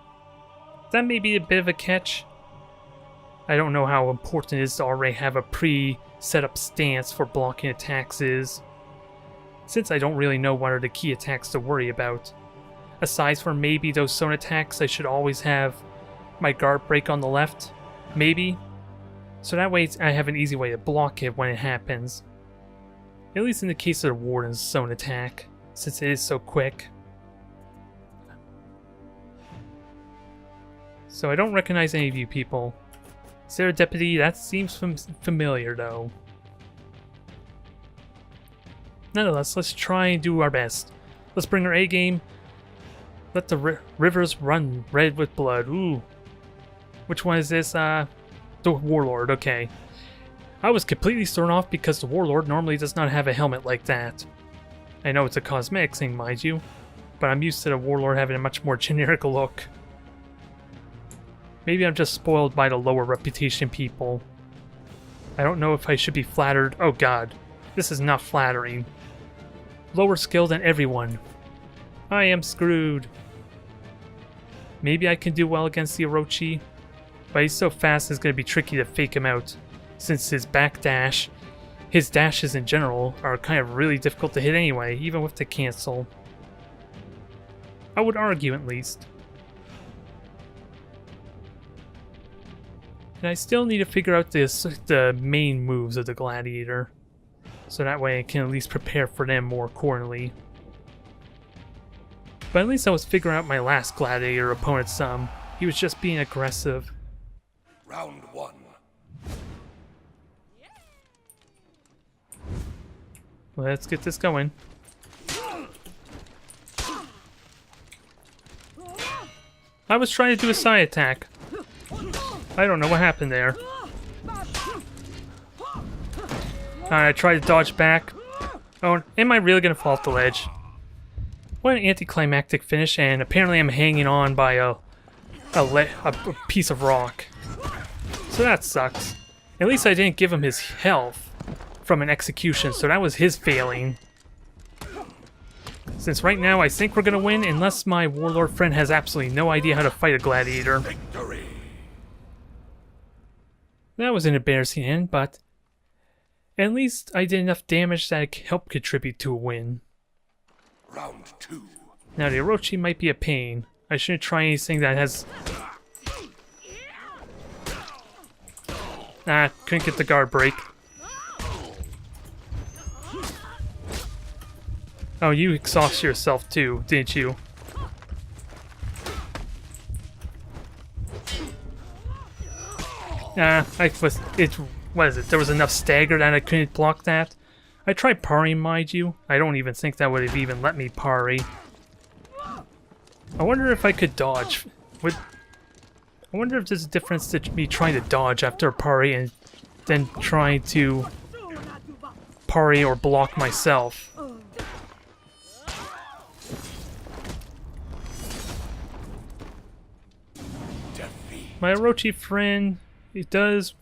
That may be a bit of a catch. I don't know how important it is to already have a pre-set up stance for blocking attacks is, since I don't really know what are the key attacks to worry about. Aside from maybe those zone attacks, I should always have my guard break on the left, maybe. So that way I have an easy way to block it when it happens. At least in the case of the Warden's zone attack, since it is so quick. So I don't recognize any of you people. Is there a deputy? That seems familiar though. Nonetheless, let's try and do our best. Let's bring our A game. Let the rivers run red with blood. Ooh. Which one is this? The Warlord, okay. I was completely thrown off because the Warlord normally does not have a helmet like that. I know it's a cosmetic thing, mind you, but I'm used to the Warlord having a much more generic look. Maybe I'm just spoiled by the lower reputation people. I don't know if I should be flattered. Oh god, this is not flattering. Lower skill than everyone. I am screwed. Maybe I can do well against the Orochi, but he's so fast it's going to be tricky to fake him out, since his backdash, his dashes in general, are kind of really difficult to hit anyway, even with the cancel. I would argue, at least. And I still need to figure out the main moves of the Gladiator, so that way I can at least prepare for them more accordingly. But at least I was figuring out my last Gladiator opponent some. He was just being aggressive. Round 1. Let's get this going. I was trying to do a side attack. I don't know what happened there. I tried to dodge back. Oh, am I really gonna fall off the ledge? What an anticlimactic finish, and apparently I'm hanging on by a piece of rock. So that sucks. At least I didn't give him his health from an execution, so that was his failing. Since right now I think we're gonna win, unless my Warlord friend has absolutely no idea how to fight a Gladiator. Victory. That was an embarrassing end, but at least I did enough damage that helped contribute to a win. Round 2. Now the Orochi might be a pain. I shouldn't try anything that has... Ah, couldn't get the guard break. Oh, you exhaust yourself too, didn't you? What is it? There was enough stagger that I couldn't block that. I tried parrying, mind you. I don't even think that would have even let me parry. I wonder if I could dodge. I wonder if there's a difference to me trying to dodge after a parry and then trying to parry or block myself. My Orochi friend, he does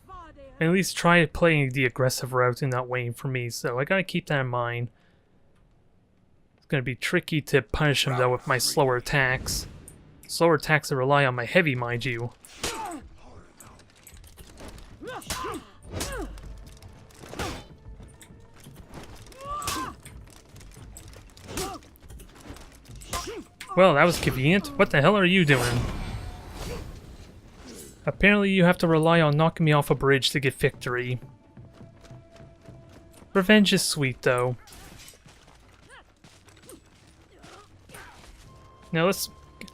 at least try playing the aggressive route and not waiting for me, so I gotta keep that in mind. It's gonna be tricky to punish him though with my slower attacks. Slower attacks that rely on my heavy, mind you. Well, that was convenient. What the hell are you doing? Apparently you have to rely on knocking me off a bridge to get victory. Revenge is sweet, though. Now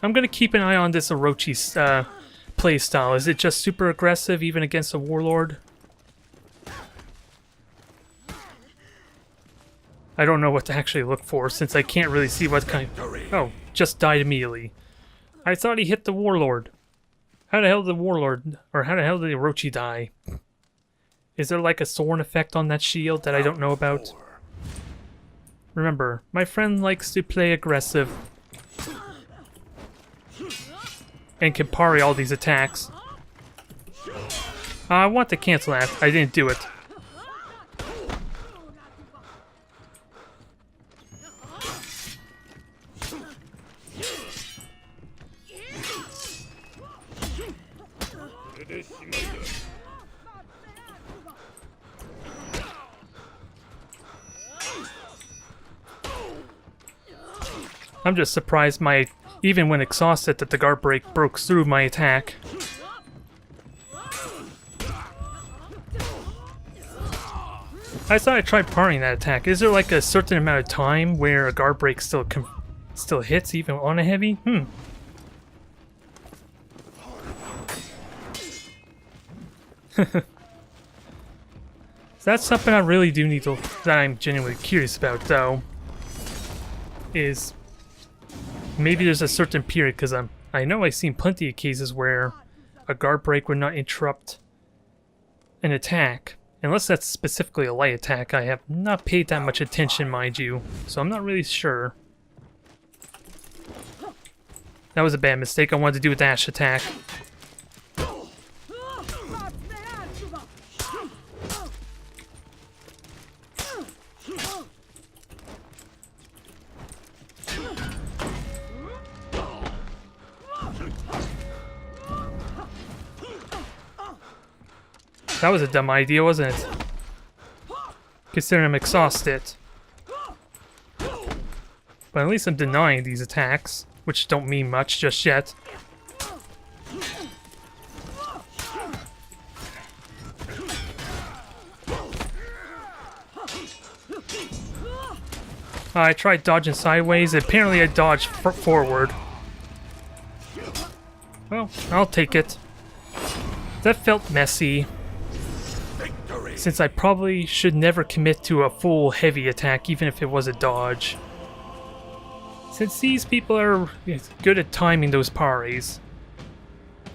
I'm gonna keep an eye on this Orochi's playstyle. Is it just super aggressive even against a Warlord? I don't know what to actually look for since I can't really see what kind... Oh, just died immediately. I thought he hit the Warlord. How the hell did the Warlord, or how the hell did the Orochi die? Is there like a Soren effect on that shield that I don't know about? Remember, my friend likes to play aggressive. And can parry all these attacks. I want to cancel that. I didn't do it. I'm just surprised even when exhausted that the guard break broke through my attack. I thought I tried parrying that attack. Is there like a certain amount of time where a guard break still hits even on a heavy? That's something I really do need to, that I'm genuinely curious about though, is maybe there's a certain period, because I know I've seen plenty of cases where a guard break would not interrupt an attack, Unless that's specifically a light attack, I have not paid that much attention, mind you. So I'm not really sure. That was a bad mistake. I wanted to do a dash attack. That was a dumb idea, wasn't it? Considering I'm exhausted. But at least I'm denying these attacks, which don't mean much just yet. I tried dodging sideways, apparently I dodged forward. Well, I'll take it. That felt messy. Since I probably should never commit to a full heavy attack, even if it was a dodge. Since these people are good at timing those parries,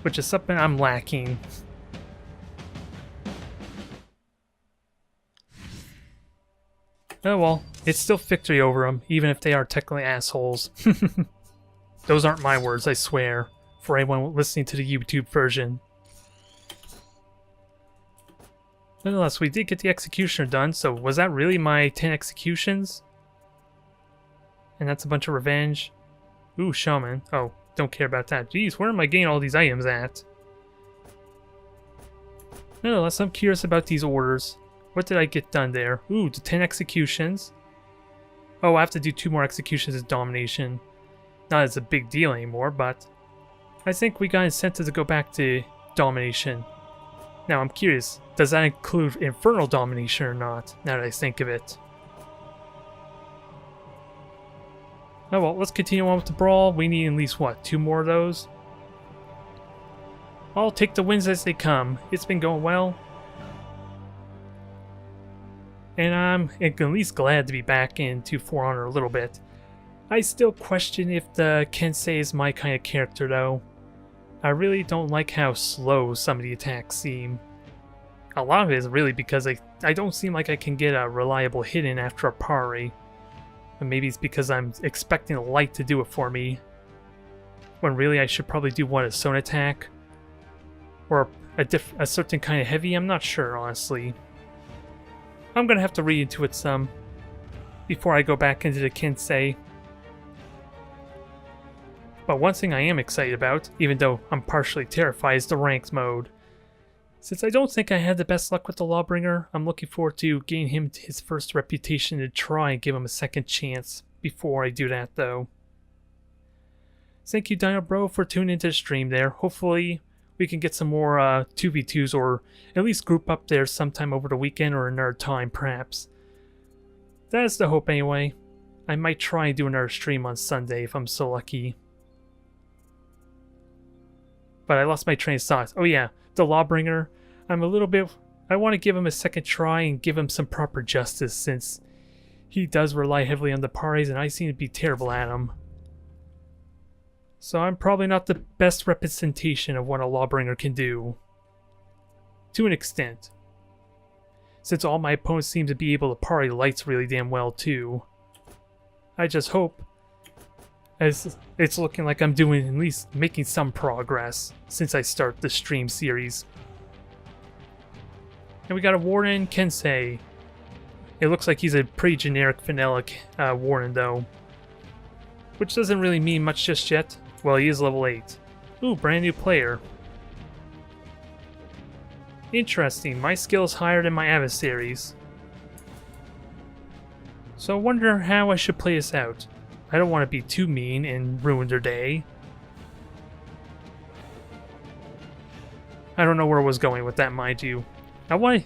which is something I'm lacking. Oh well, it's still victory over them, even if they are technically assholes. Those aren't my words, I swear, for anyone listening to the YouTube version. Nonetheless, we did get the executioner done, so was that really my 10 executions? And that's a bunch of revenge. Ooh, shaman. Oh, don't care about that. Jeez, where am I getting all these items at? Nonetheless, I'm curious about these orders. What did I get done there? Ooh, the 10 executions. Oh, I have to do 2 more executions as domination. Not as a big deal anymore, but I think we got incentive to go back to domination. Now, I'm curious, does that include Infernal Domination or not, now that I think of it? Oh well, let's continue on with the brawl. We need at least, what, 2 more of those? I'll take the wins as they come. It's been going well. And I'm at least glad to be back into For Honor a little bit. I still question if the Kensei is my kind of character, though. I really don't like how slow some of the attacks seem. A lot of it is really because I don't seem like I can get a reliable hit in after a parry. And maybe it's because I'm expecting a light to do it for me. When really I should probably do a zone attack. Or a certain kind of heavy, I'm not sure, honestly. I'm gonna have to read into it some before I go back into the Kensei. But one thing I am excited about, even though I'm partially terrified, is the ranked mode. Since I don't think I had the best luck with the Lawbringer, I'm looking forward to getting him his first reputation to try and give him a second chance before I do that, though. Thank you, Dino Bro, for tuning into the stream there. Hopefully, we can get some more 2v2s or at least group up there sometime over the weekend or another time, perhaps. That is the hope, anyway. I might try and do another stream on Sunday if I'm so lucky. But I lost my train of thought. Oh yeah, the Lawbringer. I want to give him a second try and give him some proper justice since he does rely heavily on the parries and I seem to be terrible at them. So I'm probably not the best representation of what a Lawbringer can do. To an extent. Since all my opponents seem to be able to parry lights really damn well too. I just hope, as it's looking like I'm doing at least making some progress since I start the stream series. And we got a Warden, Kensei. It looks like he's a pretty generic vanilla Warden though. Which doesn't really mean much just yet. Well, he is level 8. Ooh, brand new player. Interesting, my skill is higher than my adversaries. So I wonder how I should play this out. I don't want to be too mean and ruin their day. I don't know where I was going with that, mind you.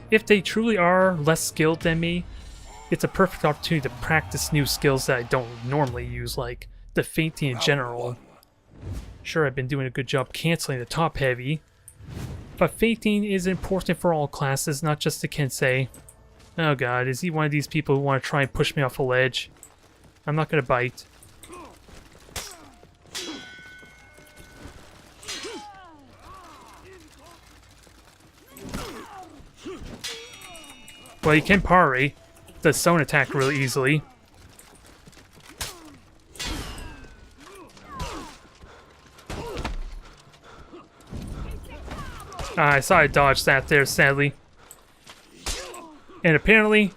If they truly are less skilled than me, it's a perfect opportunity to practice new skills that I don't normally use, like the feinting in general. Sure, I've been doing a good job canceling the top heavy, but feinting is important for all classes, not just the Kensei. Oh god, is he one of these people who want to try and push me off a ledge? I'm not going to bite. Well, you can parry the stone attack really easily. I saw I dodged that there, sadly. And apparently,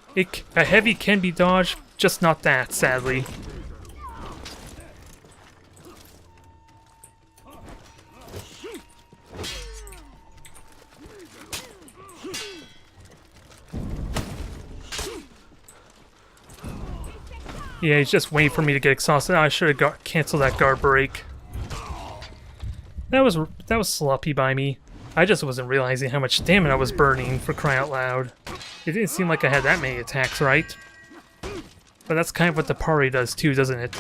a heavy can be dodged, just not that, sadly. Yeah, he's just waiting for me to get exhausted. I should have canceled that guard break. That was sloppy by me. I just wasn't realizing how much stamina I was burning, for crying out loud. It didn't seem like I had that many attacks, right? But that's kind of what the parry does too, doesn't it?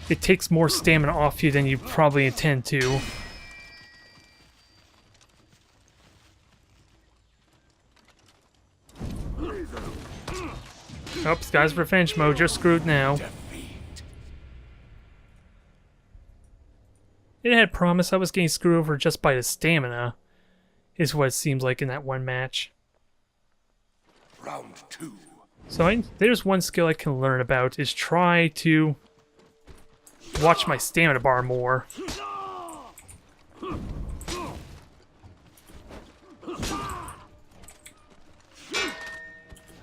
It takes more stamina off you than you probably intend to. Oops, guy's revenge mode, you're screwed now. It had promised I was getting screwed over just by the stamina, is what it seems like in that one match. Round 2. So there's one skill I can learn about, is try to watch my stamina bar more.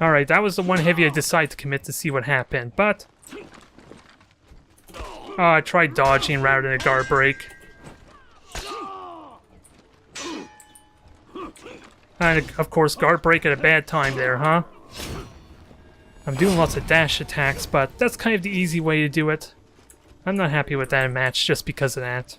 Alright, that was the one heavy I decided to commit to see what happened, but... I tried dodging rather than a guard break. And of course, guard break at a bad time there, huh? I'm doing lots of dash attacks, but that's kind of the easy way to do it. I'm not happy with that match just because of that.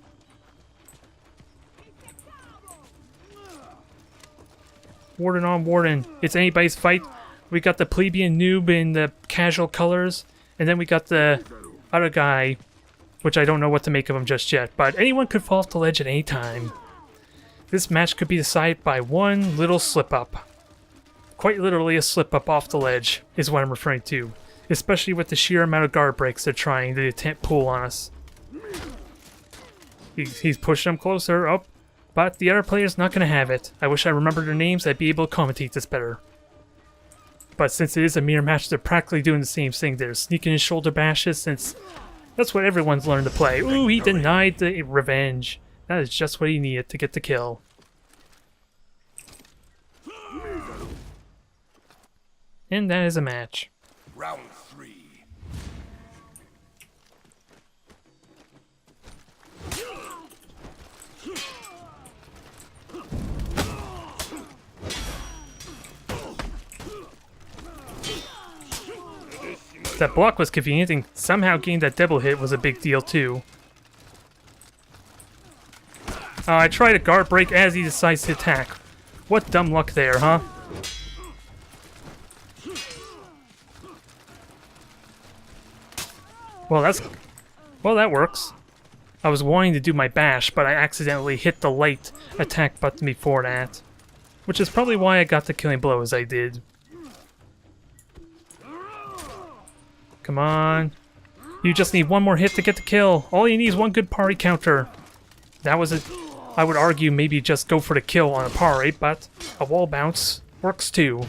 Warden on Warden. It's anybody's fight. We got the plebeian noob in the casual colors, and then we got the other guy, which I don't know what to make of him just yet, but anyone could fall off the ledge at any time. This match could be decided by one little slip-up. Quite literally a slip-up off the ledge is what I'm referring to, especially with the sheer amount of guard breaks they're trying to pull on us. He's pushing them closer, oh, but the other player's not going to have it. I wish I remembered their names, I'd be able to commentate this better. But since it is a mirror match, they're practically doing the same thing. They're sneaking in shoulder bashes since that's what everyone's learned to play. Ooh, he denied the revenge. That is just what he needed to get the kill. And that is a match. Round 3. That block was convenient, and somehow getting that double hit was a big deal too. I tried a guard break as he decides to attack. What dumb luck there, huh? Well, that works. I was wanting to do my bash, but I accidentally hit the light attack button before that. Which is probably why I got the killing blow as I did. Come on. You just need one more hit to get the kill. All you need is one good parry counter. That was I would argue maybe just go for the kill on a parry, but a wall bounce works too.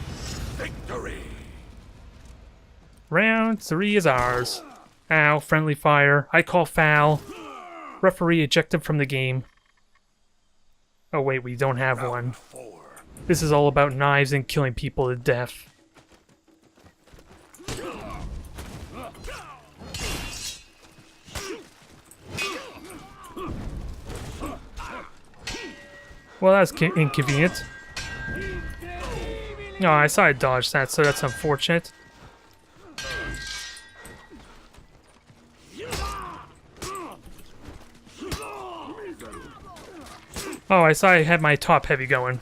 Victory. Round 3 is ours. Ow, friendly fire. I call foul. Referee ejected from the game. Oh wait, we don't have one. 4. This is all about knives and killing people to death. Well, that's inconvenient. No, I saw I dodged that, so that's unfortunate. Oh, I saw I had my top heavy going.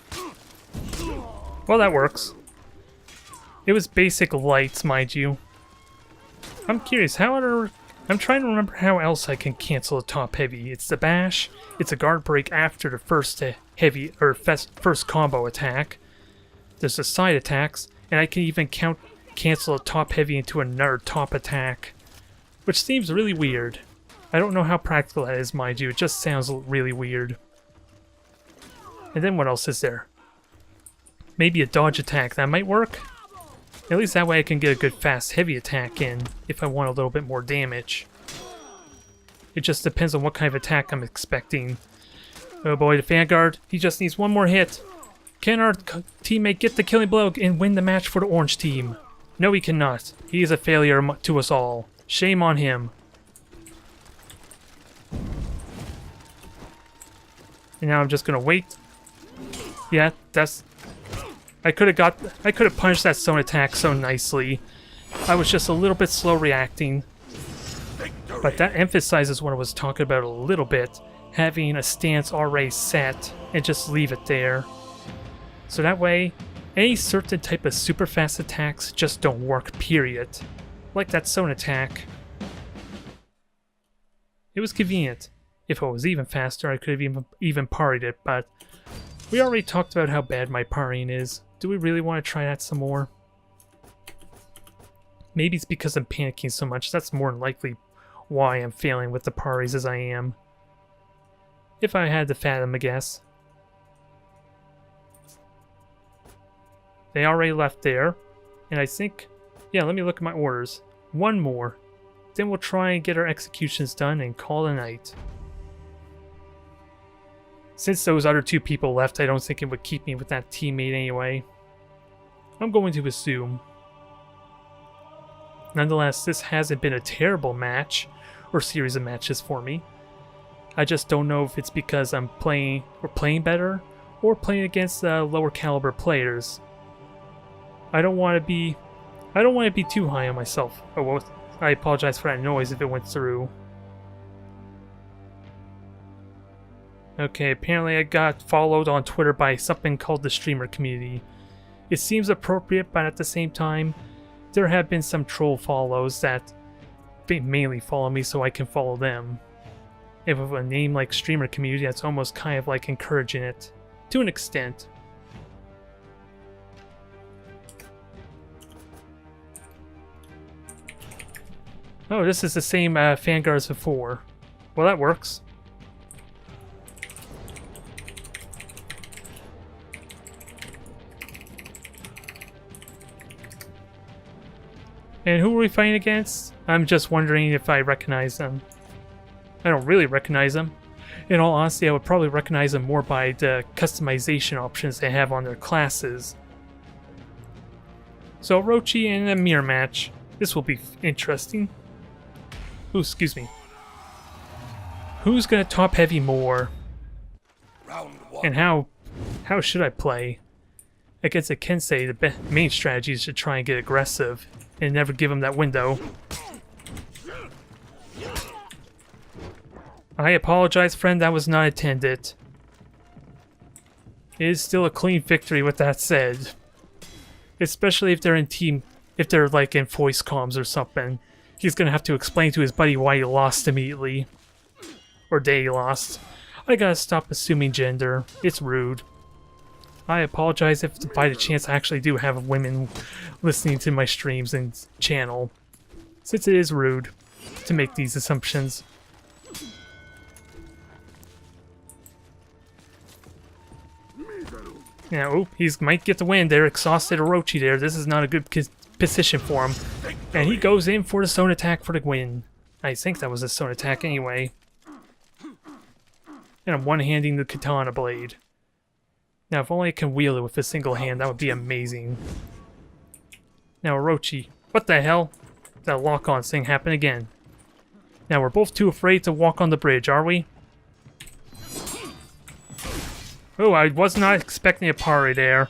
Well, that works. It was basic lights, mind you. I'm curious, I'm trying to remember how else I can cancel a top heavy. It's the bash, it's a guard break after the first heavy, or first combo attack. There's the side attacks, and I can even cancel a top heavy into another top attack. Which seems really weird. I don't know how practical that is, mind you, it just sounds really weird. And then what else is there? Maybe a dodge attack, that might work? At least that way I can get a good fast heavy attack in if I want a little bit more damage. It just depends on what kind of attack I'm expecting. Oh boy, the Vanguard, he just needs one more hit. Can our teammate get the killing blow and win the match for the orange team? No, he cannot. He is a failure to us all. Shame on him. And now I'm just gonna wait. Yeah, that's... I could have punished that stone attack so nicely. I was just a little bit slow reacting. But that emphasizes what I was talking about a little bit. Having a stance already set and just leave it there. So that way, any certain type of super fast attacks just don't work, period. Like that stone attack. It was convenient. If it was even faster, I could have even parried it, but we already talked about how bad my parrying is. Do we really want to try that some more? Maybe it's because I'm panicking so much. That's more than likely why I'm failing with the parries as I am. If I had to fathom a guess. They already left there. And I think... Yeah, let me look at my orders. One more. Then we'll try and get our executions done and call it a night. Since those other two people left, I don't think it would keep me with that teammate anyway. I'm going to assume. Nonetheless, this hasn't been a terrible match or series of matches for me. I just don't know if it's because I'm playing better or playing against lower caliber players. I don't want to be too high on myself. Oh, well, I apologize for that noise if it went through. Okay, apparently I got followed on Twitter by something called the streamer community. It seems appropriate, but at the same time, there have been some troll follows that they mainly follow me so I can follow them. And with a name like streamer community, that's almost kind of like encouraging it, to an extent. Oh, this is the same Vanguard as before. Well, that works. And who are we fighting against? I'm just wondering if I recognize them. I don't really recognize them. In all honesty, I would probably recognize them more by the customization options they have on their classes. So, Orochi in a mirror match. This will be interesting. Ooh, excuse me. Who's gonna top heavy more? Round one. And how should I play? Against a Kensei, the main strategy is to try and get aggressive and never give him that window. I apologize, friend, that was not intended. It is still a clean victory with that said. Especially if they're if they're like in voice comms or something. He's gonna have to explain to his buddy why he lost immediately. Or they lost. I gotta stop assuming gender. It's rude. I apologize if by the chance I actually do have women listening to my streams and channel. Since it is rude to make these assumptions. Now, oh, he might get the win there. Exhausted Orochi there. This is not a good position for him. And he goes in for the stone attack for the win. I think that was a stone attack anyway. And I'm one-handing the katana blade. Now, if only I can wield it with a single hand, that would be amazing. Now, Orochi. What the hell? That lock-on thing happened again. Now, we're both too afraid to walk on the bridge, are we? Oh, I was not expecting a parry there.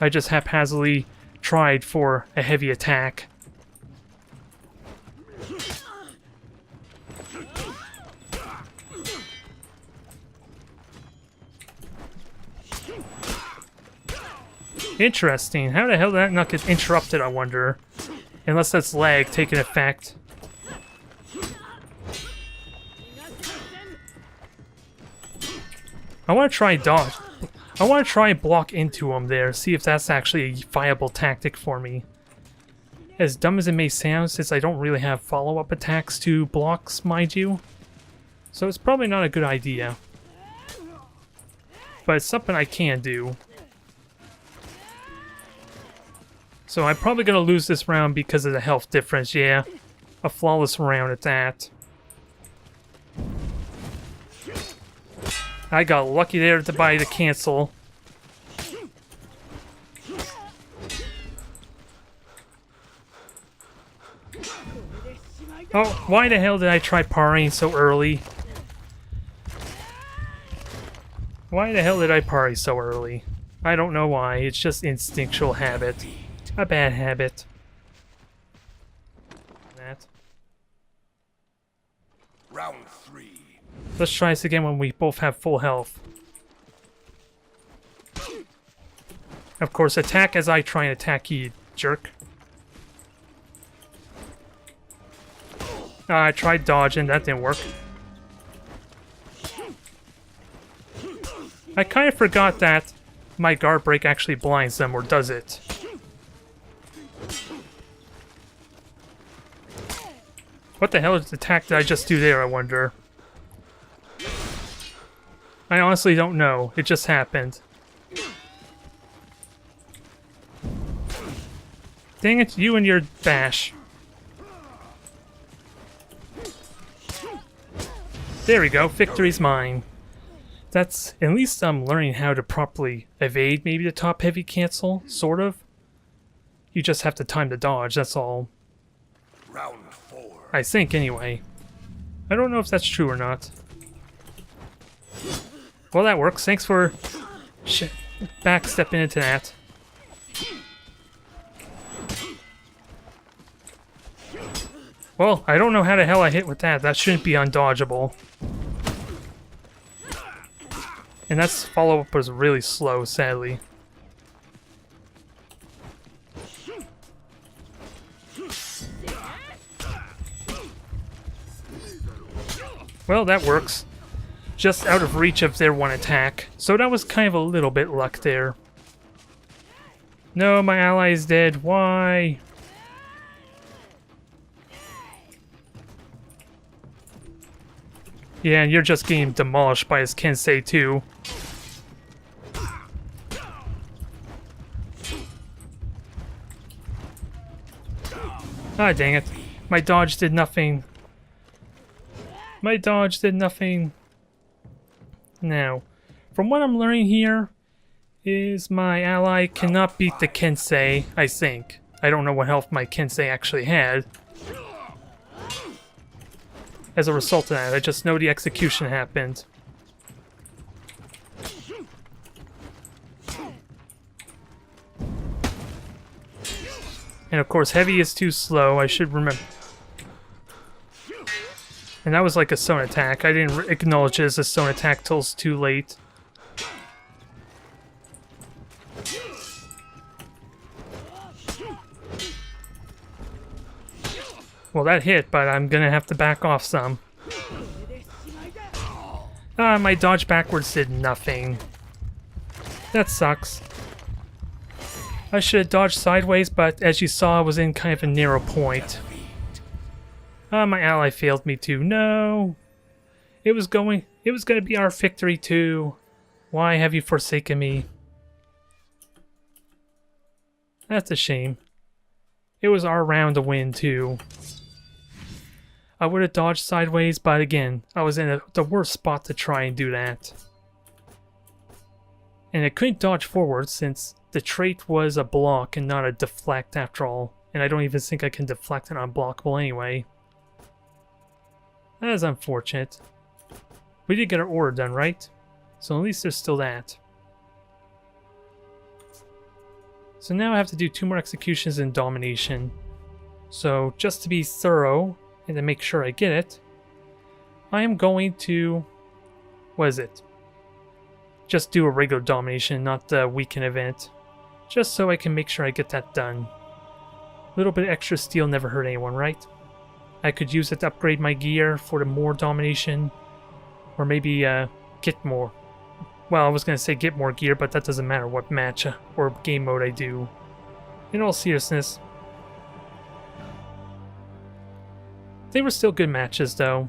I just haphazardly tried for a heavy attack. Interesting. How the hell did that not get interrupted, I wonder? Unless that's lag taking effect. I want to try dodge. I want to try and block into him there, see if that's actually a viable tactic for me. As dumb as it may sound, since I don't really have follow-up attacks to blocks, mind you. So it's probably not a good idea. But it's something I can do. So I'm probably going to lose this round because of the health difference, yeah. A flawless round at that. I got lucky there to buy the cancel. Oh, why the hell did I try parrying so early? Why the hell did I parry so early? I don't know why, it's just instinctual habit. A bad habit. That. Round 3. Let's try this again when we both have full health. Of course, attack as I try and attack you, jerk. I tried dodging, that didn't work. I kind of forgot that my guard break actually blinds them, or does it? What the hell attack did I just do there, I wonder? I honestly don't know. It just happened. Dang it, you and your dash. There we go, victory's mine. That's, at least I'm learning how to properly evade maybe the top heavy cancel, sort of. You just have to time the dodge, that's all. Round 4. I think, anyway. I don't know if that's true or not. Well, that works. Thanks for backstepping into that. Well, I don't know how the hell I hit with that. That shouldn't be undodgeable. And that's follow-up was really slow, sadly. Well, that works. Just out of reach of their one attack. So that was kind of a little bit luck there. No, my ally is dead. Why? Yeah, and you're just getting demolished by his Kensei too. Ah, dang it. My dodge did nothing. My dodge did nothing. Now, from what I'm learning here, is my ally cannot beat the Kensei, I think. I don't know what health my Kensei actually had. As a result of that, I just know the execution happened. And of course, heavy is too slow, I should remember. And that was like a stone attack. I didn't acknowledge it as a stone attack till it's too late. Well, that hit, but I'm gonna have to back off some. Ah, my dodge backwards did nothing. That sucks. I should have dodged sideways, but as you saw, I was in kind of a narrow point. Ah, my ally failed me too. No! It was gonna be our victory too. Why have you forsaken me? That's a shame. It was our round to win too. I would have dodged sideways, but again, I was in the worst spot to try and do that. And I couldn't dodge forward since the trait was a block and not a deflect after all. And I don't even think I can deflect an unblockable anyway. That is unfortunate. We did get our order done, right? So at least there's still that. So now I have to do 2 more executions in domination. So just to be thorough and to make sure I get it, I am going to... what is it? Just do a regular domination, not the weekend event. Just so I can make sure I get that done. A little bit of extra steel never hurt anyone, right? I could use it to upgrade my gear for the more domination. Or maybe get more. Well, I was going to say get more gear, but that doesn't matter what match or game mode I do. In all seriousness, they were still good matches, though.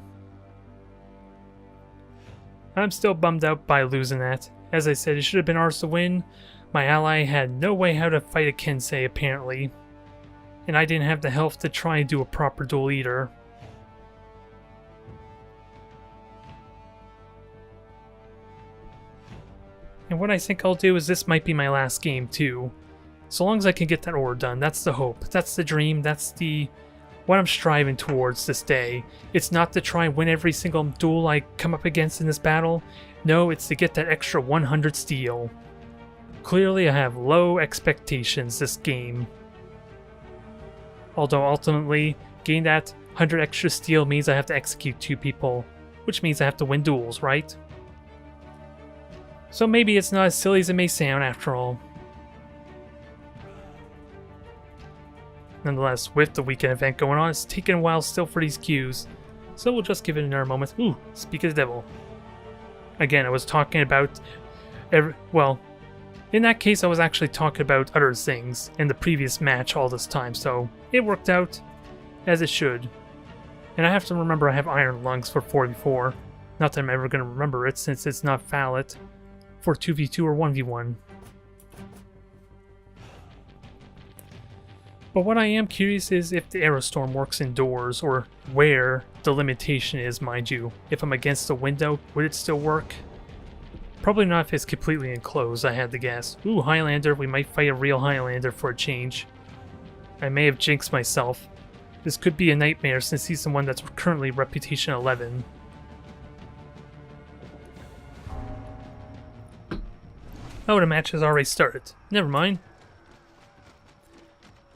I'm still bummed out by losing that. As I said, it should have been ours to win, My ally had no way how to fight a Kensei, apparently. And I didn't have the health to try and do a proper duel either. And what I think I'll do is this might be my last game too. So long as I can get that order done, that's the hope. That's the dream, that's what I'm striving towards this day. It's not to try and win every single duel I come up against in this battle. No, it's to get that extra 100 steel. Clearly I have low expectations this game. Although ultimately, getting that 100 extra steel means I have to execute 2 people, which means I have to win duels, right? So maybe it's not as silly as it may sound after all. Nonetheless, with the weekend event going on, it's taking a while still for these queues, so we'll just give it another moment. Ooh, speak of the devil. Again, I was talking about... well, in that case I was actually talking about other things in the previous match all this time, so it worked out as it should. And I have to remember I have Iron Lungs for 44. Not that I'm ever going to remember it since it's not valid for 2v2 or 1v1. But what I am curious is if the Aerostorm works indoors, or where the limitation is, mind you. If I'm against a window, would it still work? Probably not if it's completely enclosed, I had to guess. Ooh, Highlander, we might fight a real Highlander for a change. I may have jinxed myself. This could be a nightmare since he's the one that's currently Reputation 11. Oh, the match has already started. Never mind.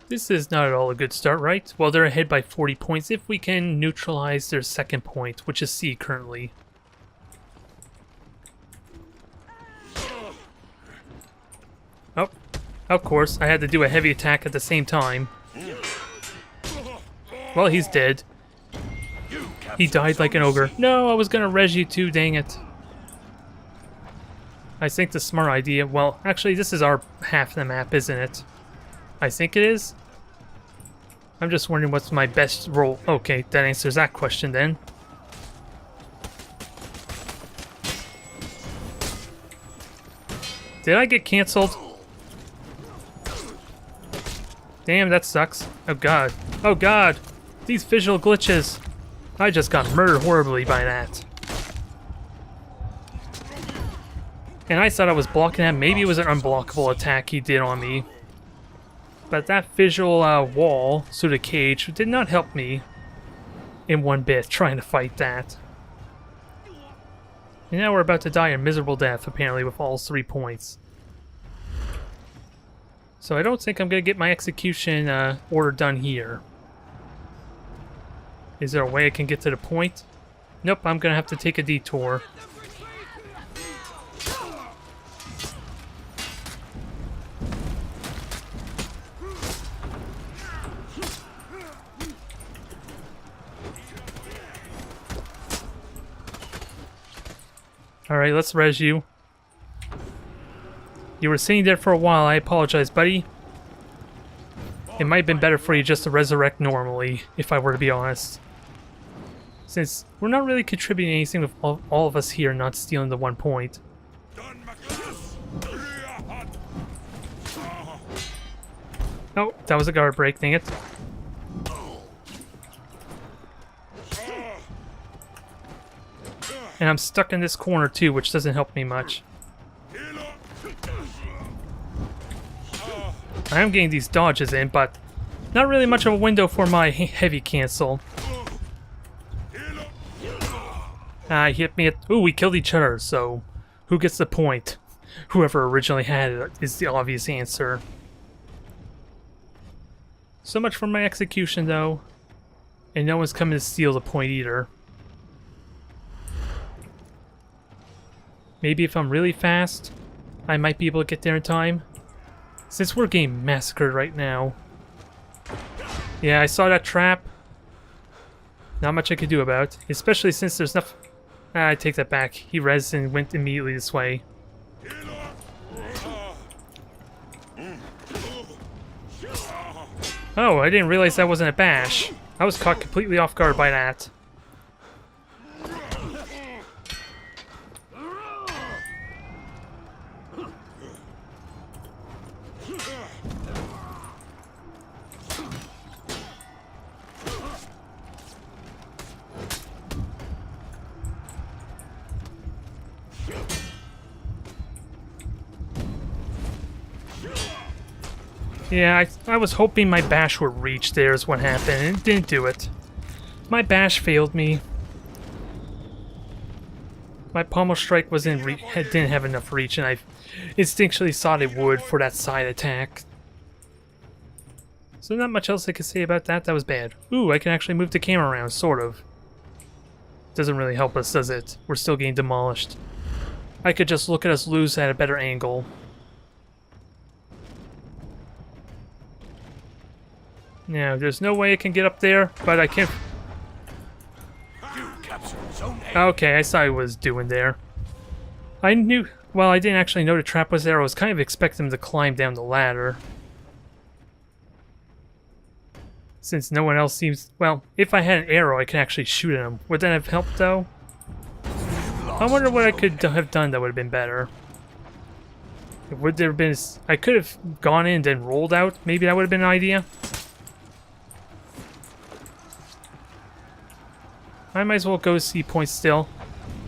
This is not at all a good start, right? Well, they're ahead by 40 points if we can neutralize their second point, which is C currently. Oh, of course, I had to do a heavy attack at the same time. Well, he's dead. He died like an ogre. No, I was gonna res you too, dang it. I think the smart idea... Well, actually, this is our half of the map, isn't it? I think it is. I'm just wondering what's my best role. Okay, that answers that question then. Did I get cancelled? Damn, that sucks. Oh god. Oh god! These visual glitches! I just got murdered horribly by that. And I thought I was blocking that. Maybe it was an unblockable attack he did on me. But that visual wall through the cage did not help me in one bit trying to fight that. And now we're about to die a miserable death, apparently, with all 3 points. So I don't think I'm going to get my execution order done here. Is there a way I can get to the point? Nope, I'm going to have to take a detour. Alright, let's res you. You were sitting there for a while, I apologize, buddy. It might have been better for you just to resurrect normally, if I were to be honest. Since we're not really contributing anything with all of us here not stealing the 1 point. Oh, that was a guard break, dang it. And I'm stuck in this corner too, which doesn't help me much. I am getting these dodges in, but not really much of a window for my heavy cancel. He hit me at... Ooh, we killed each other, so who gets the point? Whoever originally had it is the obvious answer. So much for my execution, though. And no one's coming to steal the point either. Maybe if I'm really fast, I might be able to get there in time. Since we're getting massacred right now. Yeah, I saw that trap. Not much I could do about it. Especially since there's nothing... I take that back. He rezzed and went immediately this way. Oh, I didn't realize that wasn't a bash. I was caught completely off guard by that. Yeah, I was hoping my bash would reach there is what happened, and it didn't do it. My bash failed me. My pommel strike didn't have enough reach, and I instinctually thought it would for that side attack. So not much else I could say about that. That was bad. Ooh, I can actually move the camera around, sort of. Doesn't really help us, does it? We're still getting demolished. I could just look at us lose at a better angle. Now, there's no way I can get up there, but I can... Okay, I saw what I was doing there. I knew... Well, I didn't actually know the trap was there. I was kind of expecting him to climb down the ladder. Since no one else seems... Well, if I had an arrow, I could actually shoot at him. Would that have helped, though? I wonder what I could have done that would have been better. Would there have been... I could have gone in and then rolled out. Maybe that would have been an idea. I might as well go see points still.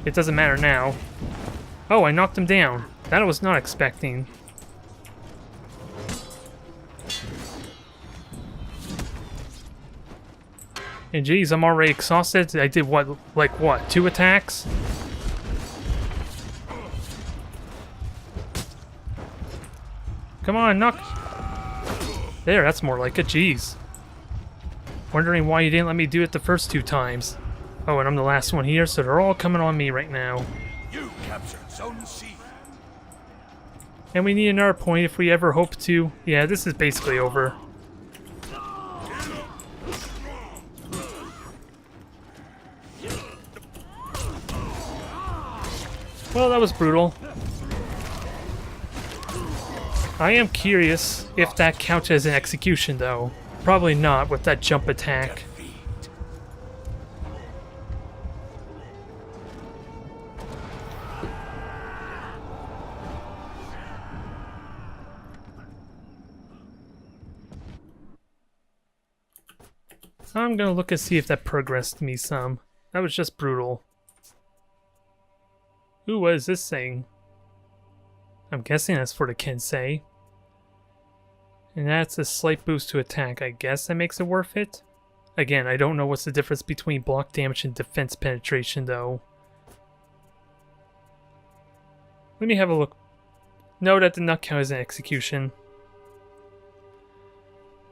It doesn't matter now. Oh, I knocked him down. That I was not expecting. And geez, I'm already exhausted. I did what, like what, 2 attacks? Come on, knock. There, that's more like it, jeez. Wondering why you didn't let me do it the first 2 times. Oh, and I'm the last one here, so they're all coming on me right now. You captured Zone C. And we need another point if we ever hope to... Yeah, this is basically over. Well, that was brutal. I am curious if that counts as an execution, though. Probably not with that jump attack. I'm gonna look and see if that progressed me some. That was just brutal. Ooh, what is this saying? I'm guessing that's for the Kensei. And that's a slight boost to attack. I guess that makes it worth it? Again, I don't know what's the difference between block damage and defense penetration, though. Let me have a look. No, that did not count as an execution.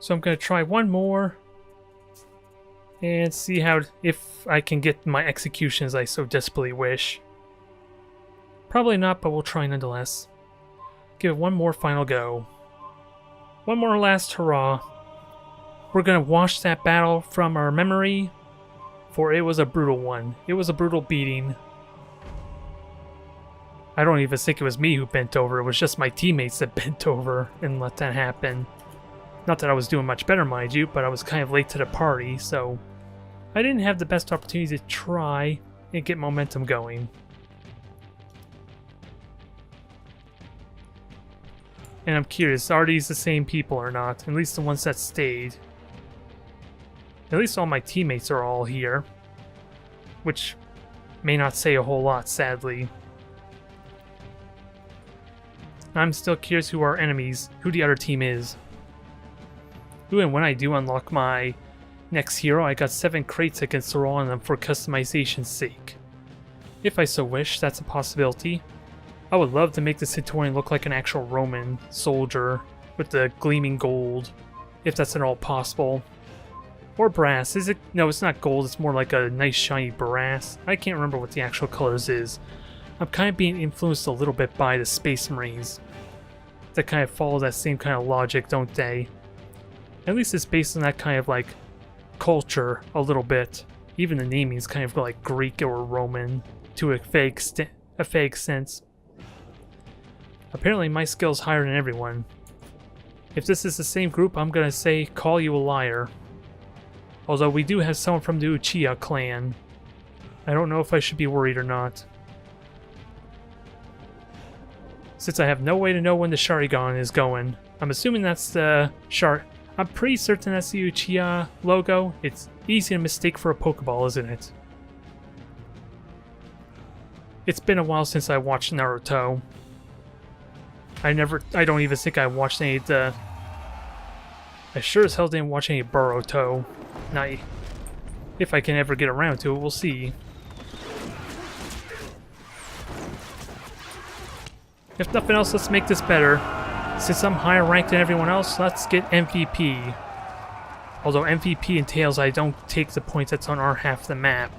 So I'm gonna try one more. And see how, if I can get my executions I so desperately wish. Probably not, but we'll try nonetheless. Give it one more final go. One more last hurrah. We're gonna wash that battle from our memory, for it was a brutal one. It was a brutal beating. I don't even think it was me who bent over, it was just my teammates that bent over and let that happen. Not that I was doing much better, mind you, but I was kind of late to the party, so... I didn't have the best opportunity to try and get momentum going. And I'm curious, are these the same people or not? At least the ones that stayed. At least all my teammates are all here. Which may not say a whole lot, sadly. I'm still curious who our enemies, who the other team is. Ooh, and when I do unlock my next hero, I got 7 crates I can throw on them for customization's sake. If I so wish, that's a possibility. I would love to make the Centurion look like an actual Roman soldier with the gleaming gold, if that's at all possible. Or brass. Is it? No, it's not gold, it's more like a nice shiny brass. I can't remember what the actual colors is. I'm kind of being influenced a little bit by the Space Marines. That kind of follow that same kind of logic, don't they? At least it's based on that kind of like culture a little bit. Even the naming is kind of like Greek or Roman to a vague sense. Apparently my skill's higher than everyone. If this is the same group, I'm gonna say call you a liar. Although we do have someone from the Uchiha clan. I don't know if I should be worried or not. Since I have no way to know when the Sharingan is going, I'm assuming that's the I'm pretty certain that's the Uchiha logo. It's easy to mistake for a Pokeball, isn't it? It's been a while since I watched Naruto. I don't even think I watched any of the... I sure as hell didn't watch any Boruto. Not... If I can ever get around to it, we'll see. If nothing else, let's make this better. Since I'm higher ranked than everyone else, let's get MVP. Although MVP entails I don't take the points that's on our half of the map.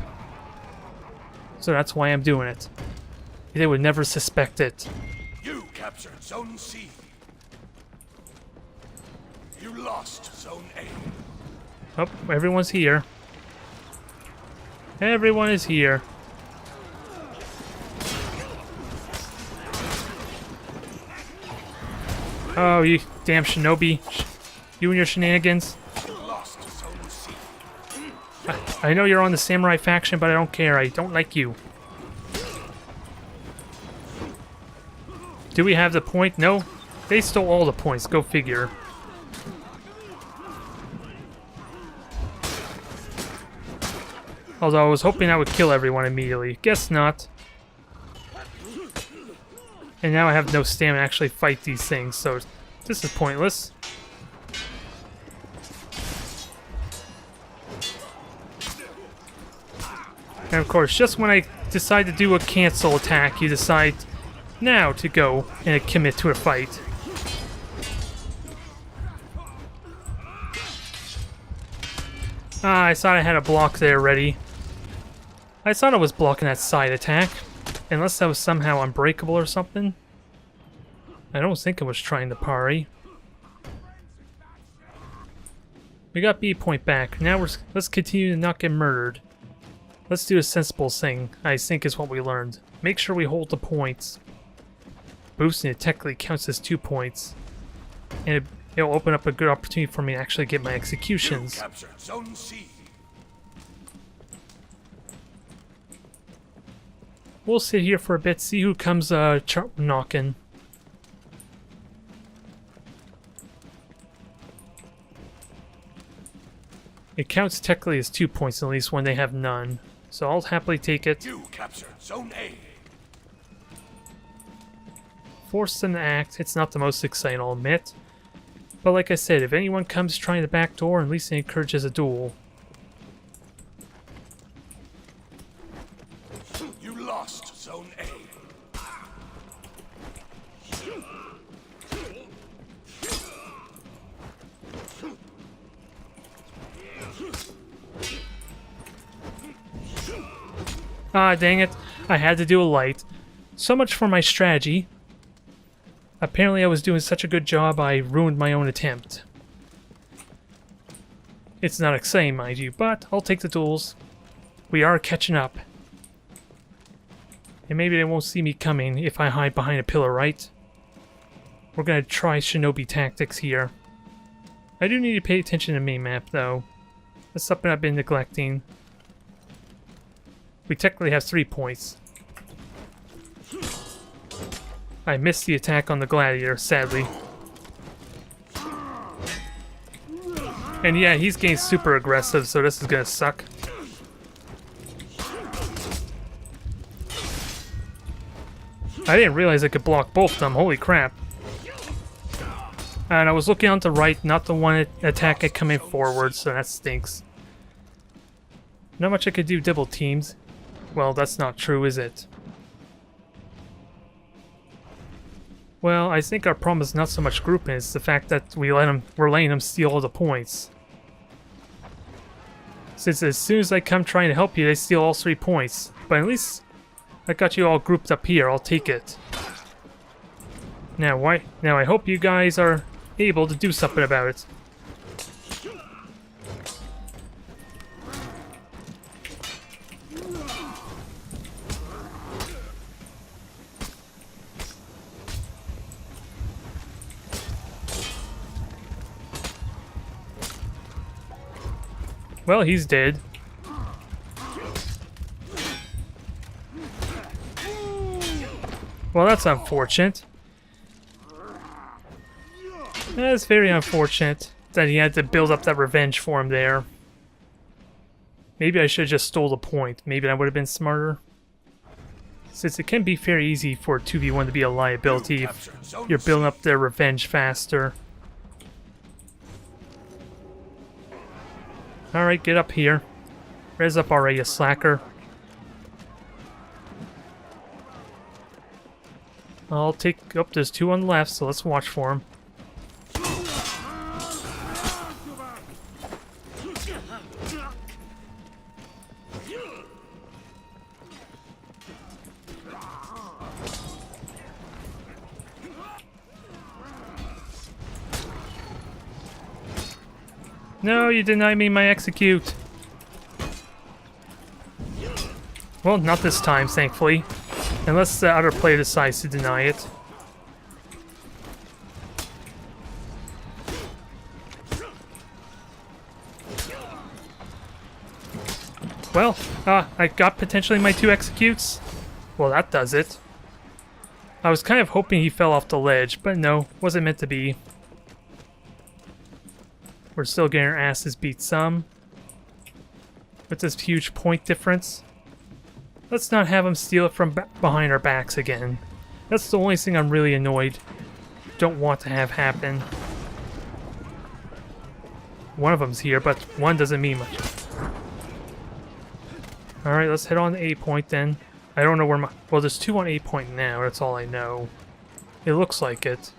So that's why I'm doing it. They would never suspect it. You captured Zone C. You lost Zone A. Oh, everyone's here. Everyone is here. Oh, you damn shinobi. You and your shenanigans. You lost Zone C. I know you're on the samurai faction, but I don't care. I don't like you. Do we have the point? No? They stole all the points. Go figure. Although I was hoping I would kill everyone immediately. Guess not. And now I have no stamina to actually fight these things, so this is pointless. And of course, just when I decide to do a cancel attack, you decide now to go and commit to a fight. Ah, I thought I had a block there ready. I thought I was blocking that side attack. Unless that was somehow unbreakable or something. I don't think I was trying to parry. We got B point back. Now let's continue to not get murdered. Let's do a sensible thing, I think is what we learned. Make sure we hold the points. Boosting it technically counts as 2 points. And it'll open up a good opportunity for me to actually get my executions. You captured Zone C. We'll sit here for a bit, see who comes knocking. It counts technically as 2 points at least when they have none. So I'll happily take it. You captured Zone A. Force them to act. It's not the most exciting, I'll admit. But like I said, if anyone comes trying the back door, at least it encourages a duel. You lost Zone A. Ah, dang it. I had to do a light. So much for my strategy. Apparently I was doing such a good job I ruined my own attempt. It's not exciting, mind you, but I'll take the duels. We are catching up. And maybe they won't see me coming if I hide behind a pillar, right? We're gonna try shinobi tactics here. I do need to pay attention to the map, though. That's something I've been neglecting. We technically have 3 points. I missed the attack on the gladiator, sadly. And yeah, he's getting super aggressive, so this is gonna suck. I didn't realize I could block both of them, holy crap. And I was looking on the right, not the one attack coming forward, so that stinks. Not much I could do double teams. Well, that's not true, is it? Well, I think our problem is not so much grouping, it's the fact that we're letting them steal all the points. Since as soon as I come trying to help you, they steal all 3 points. But at least I got you all grouped up here, I'll take it. Now I hope you guys are able to do something about it. Well, he's dead. Well, that's unfortunate. That's very unfortunate that he had to build up that revenge for him there. Maybe I should have just stole the point. Maybe that would have been smarter. since it can be very easy for 2v1 to be a liability if you're building up their revenge faster. Alright, get up here. Res up already, you slacker. I'll take... Oh, there's two on the left, so let's watch for them. No, you denied me my execute. Well, not this time, thankfully. Unless the other player decides to deny it. Well, I got potentially my 2 executes. Well, that does it. I was kind of hoping he fell off the ledge, but no, wasn't meant to be. We're still getting our asses beat some. With this huge point difference. Let's not have him steal it from behind our backs again. That's the only thing I'm really annoyed. Don't want to have happen. One of them's here, but one doesn't mean much. Alright, let's head on to A point then. I don't know where my... Well, there's 2 on A point now, that's all I know. It looks like it.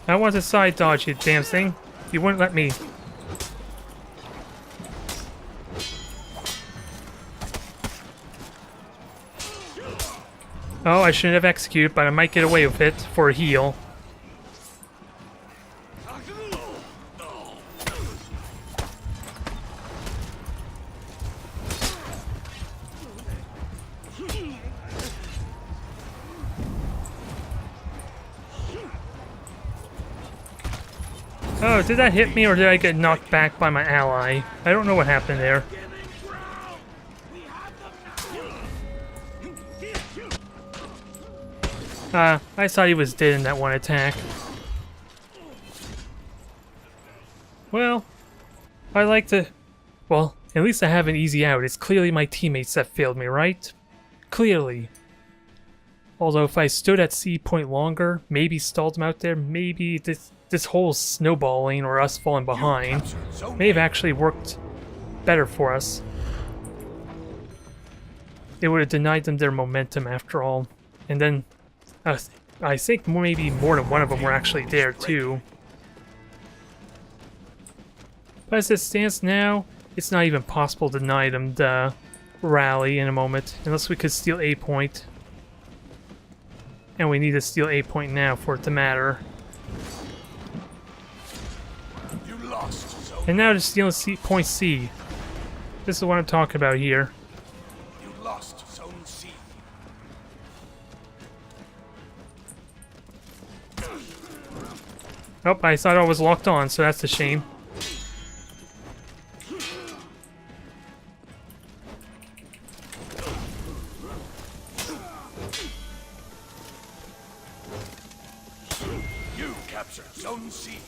I want to side dodge, you damn thing. You wouldn't let me. Oh, I shouldn't have executed, but I might get away with it for a heal. Oh, did that hit me or did I get knocked back by my ally? I don't know what happened there. I thought he was dead in that one attack. Well, I like to... Well, at least I have an easy out. It's clearly my teammates that failed me, right? Clearly. Although if I stood at C point longer, maybe stalled them out there, maybe this whole snowballing or us falling behind may have actually worked better for us. It would have denied them their momentum after all. And then I think maybe more than one of them were actually there too. But as it stands now, it's not even possible to deny them the rally in a moment, unless we could steal A point. And we need to steal A point now for it to matter. You lost, so And now to steal point C. This is what I'm talking about here. you lost zone C. Oh, I thought I was locked on, so that's a shame. You captured zone C.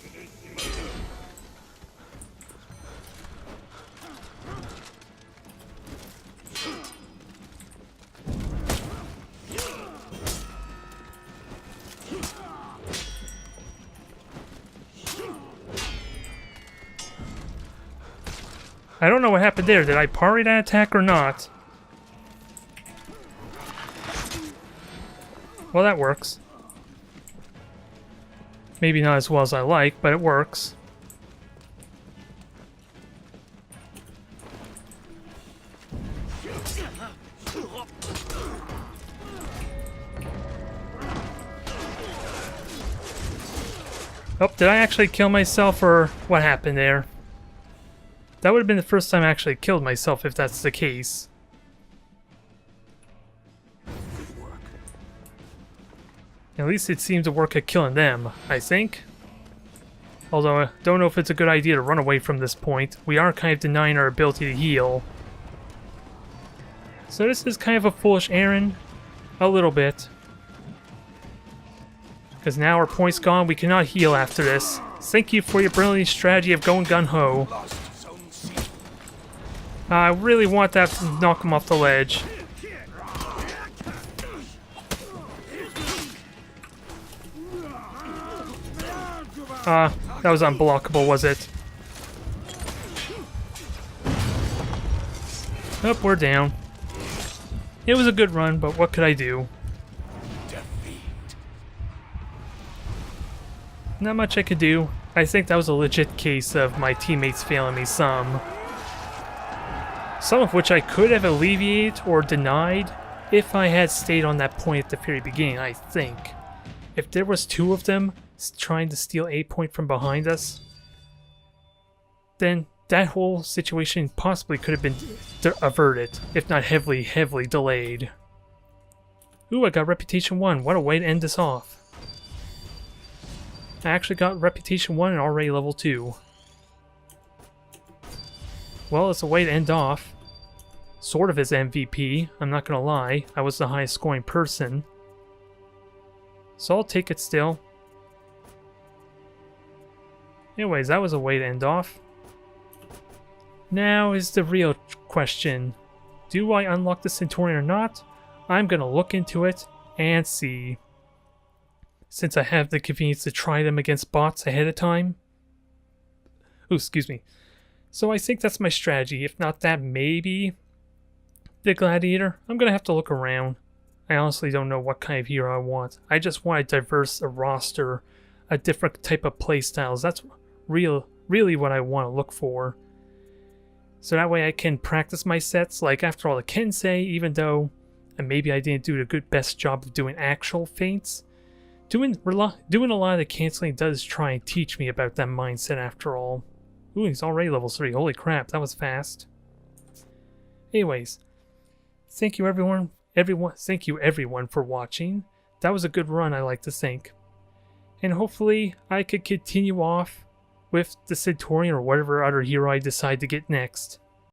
I don't know what happened there. Did I parry that attack or not? Well, that works. Maybe not as well as I like, but it works. Oh, did I actually kill myself or what happened there? That would have been the first time I actually killed myself if that's the case. At least it seemed to work at killing them, I think. Although I don't know if it's a good idea to run away from this point. We are kind of denying our ability to heal. So this is kind of a foolish errand. A little bit. Because now our point's gone, we cannot heal after this. Thank you for your brilliant strategy of going gun-ho. Lost Zone C. I really want that to knock him off the ledge. That was unblockable, was it? Oh, we're down. It was a good run, but what could I do? Defeat. Not much I could do. I think that was a legit case of my teammates failing me some. Some of which I could have alleviated or denied if I had stayed on that point at the very beginning, I think. If there was two of them trying to steal a point from behind us, then that whole situation possibly could have been averted, if not heavily delayed. Ooh, I got Reputation 1. What a way to end this off. I actually got Reputation 1 and already level 2. Well, it's a way to end off. Sort of as MVP, I'm not gonna lie. I was the highest scoring person. So I'll take it still. Anyways, that was a way to end off. Now is the real question. Do I unlock the Centurion or not? I'm gonna look into it and see. Since I have the convenience to try them against bots ahead of time. Ooh, excuse me. So I think that's my strategy. If not that, maybe the Gladiator. I'm gonna have to look around. I honestly don't know what kind of hero I want. I just want a diverse roster, a different type of playstyles. That's really what I want to look for. So that way I can practice my sets, like after all the Kensei, even though maybe I didn't do the best job of doing actual feints. Doing a lot of the canceling does try and teach me about that mindset after all. Ooh, he's already level 3. Holy crap, that was fast. Anyways, thank you everyone for watching. That was a good run, I like to think. And hopefully I could continue off with the Centurion or whatever other hero I decide to get next.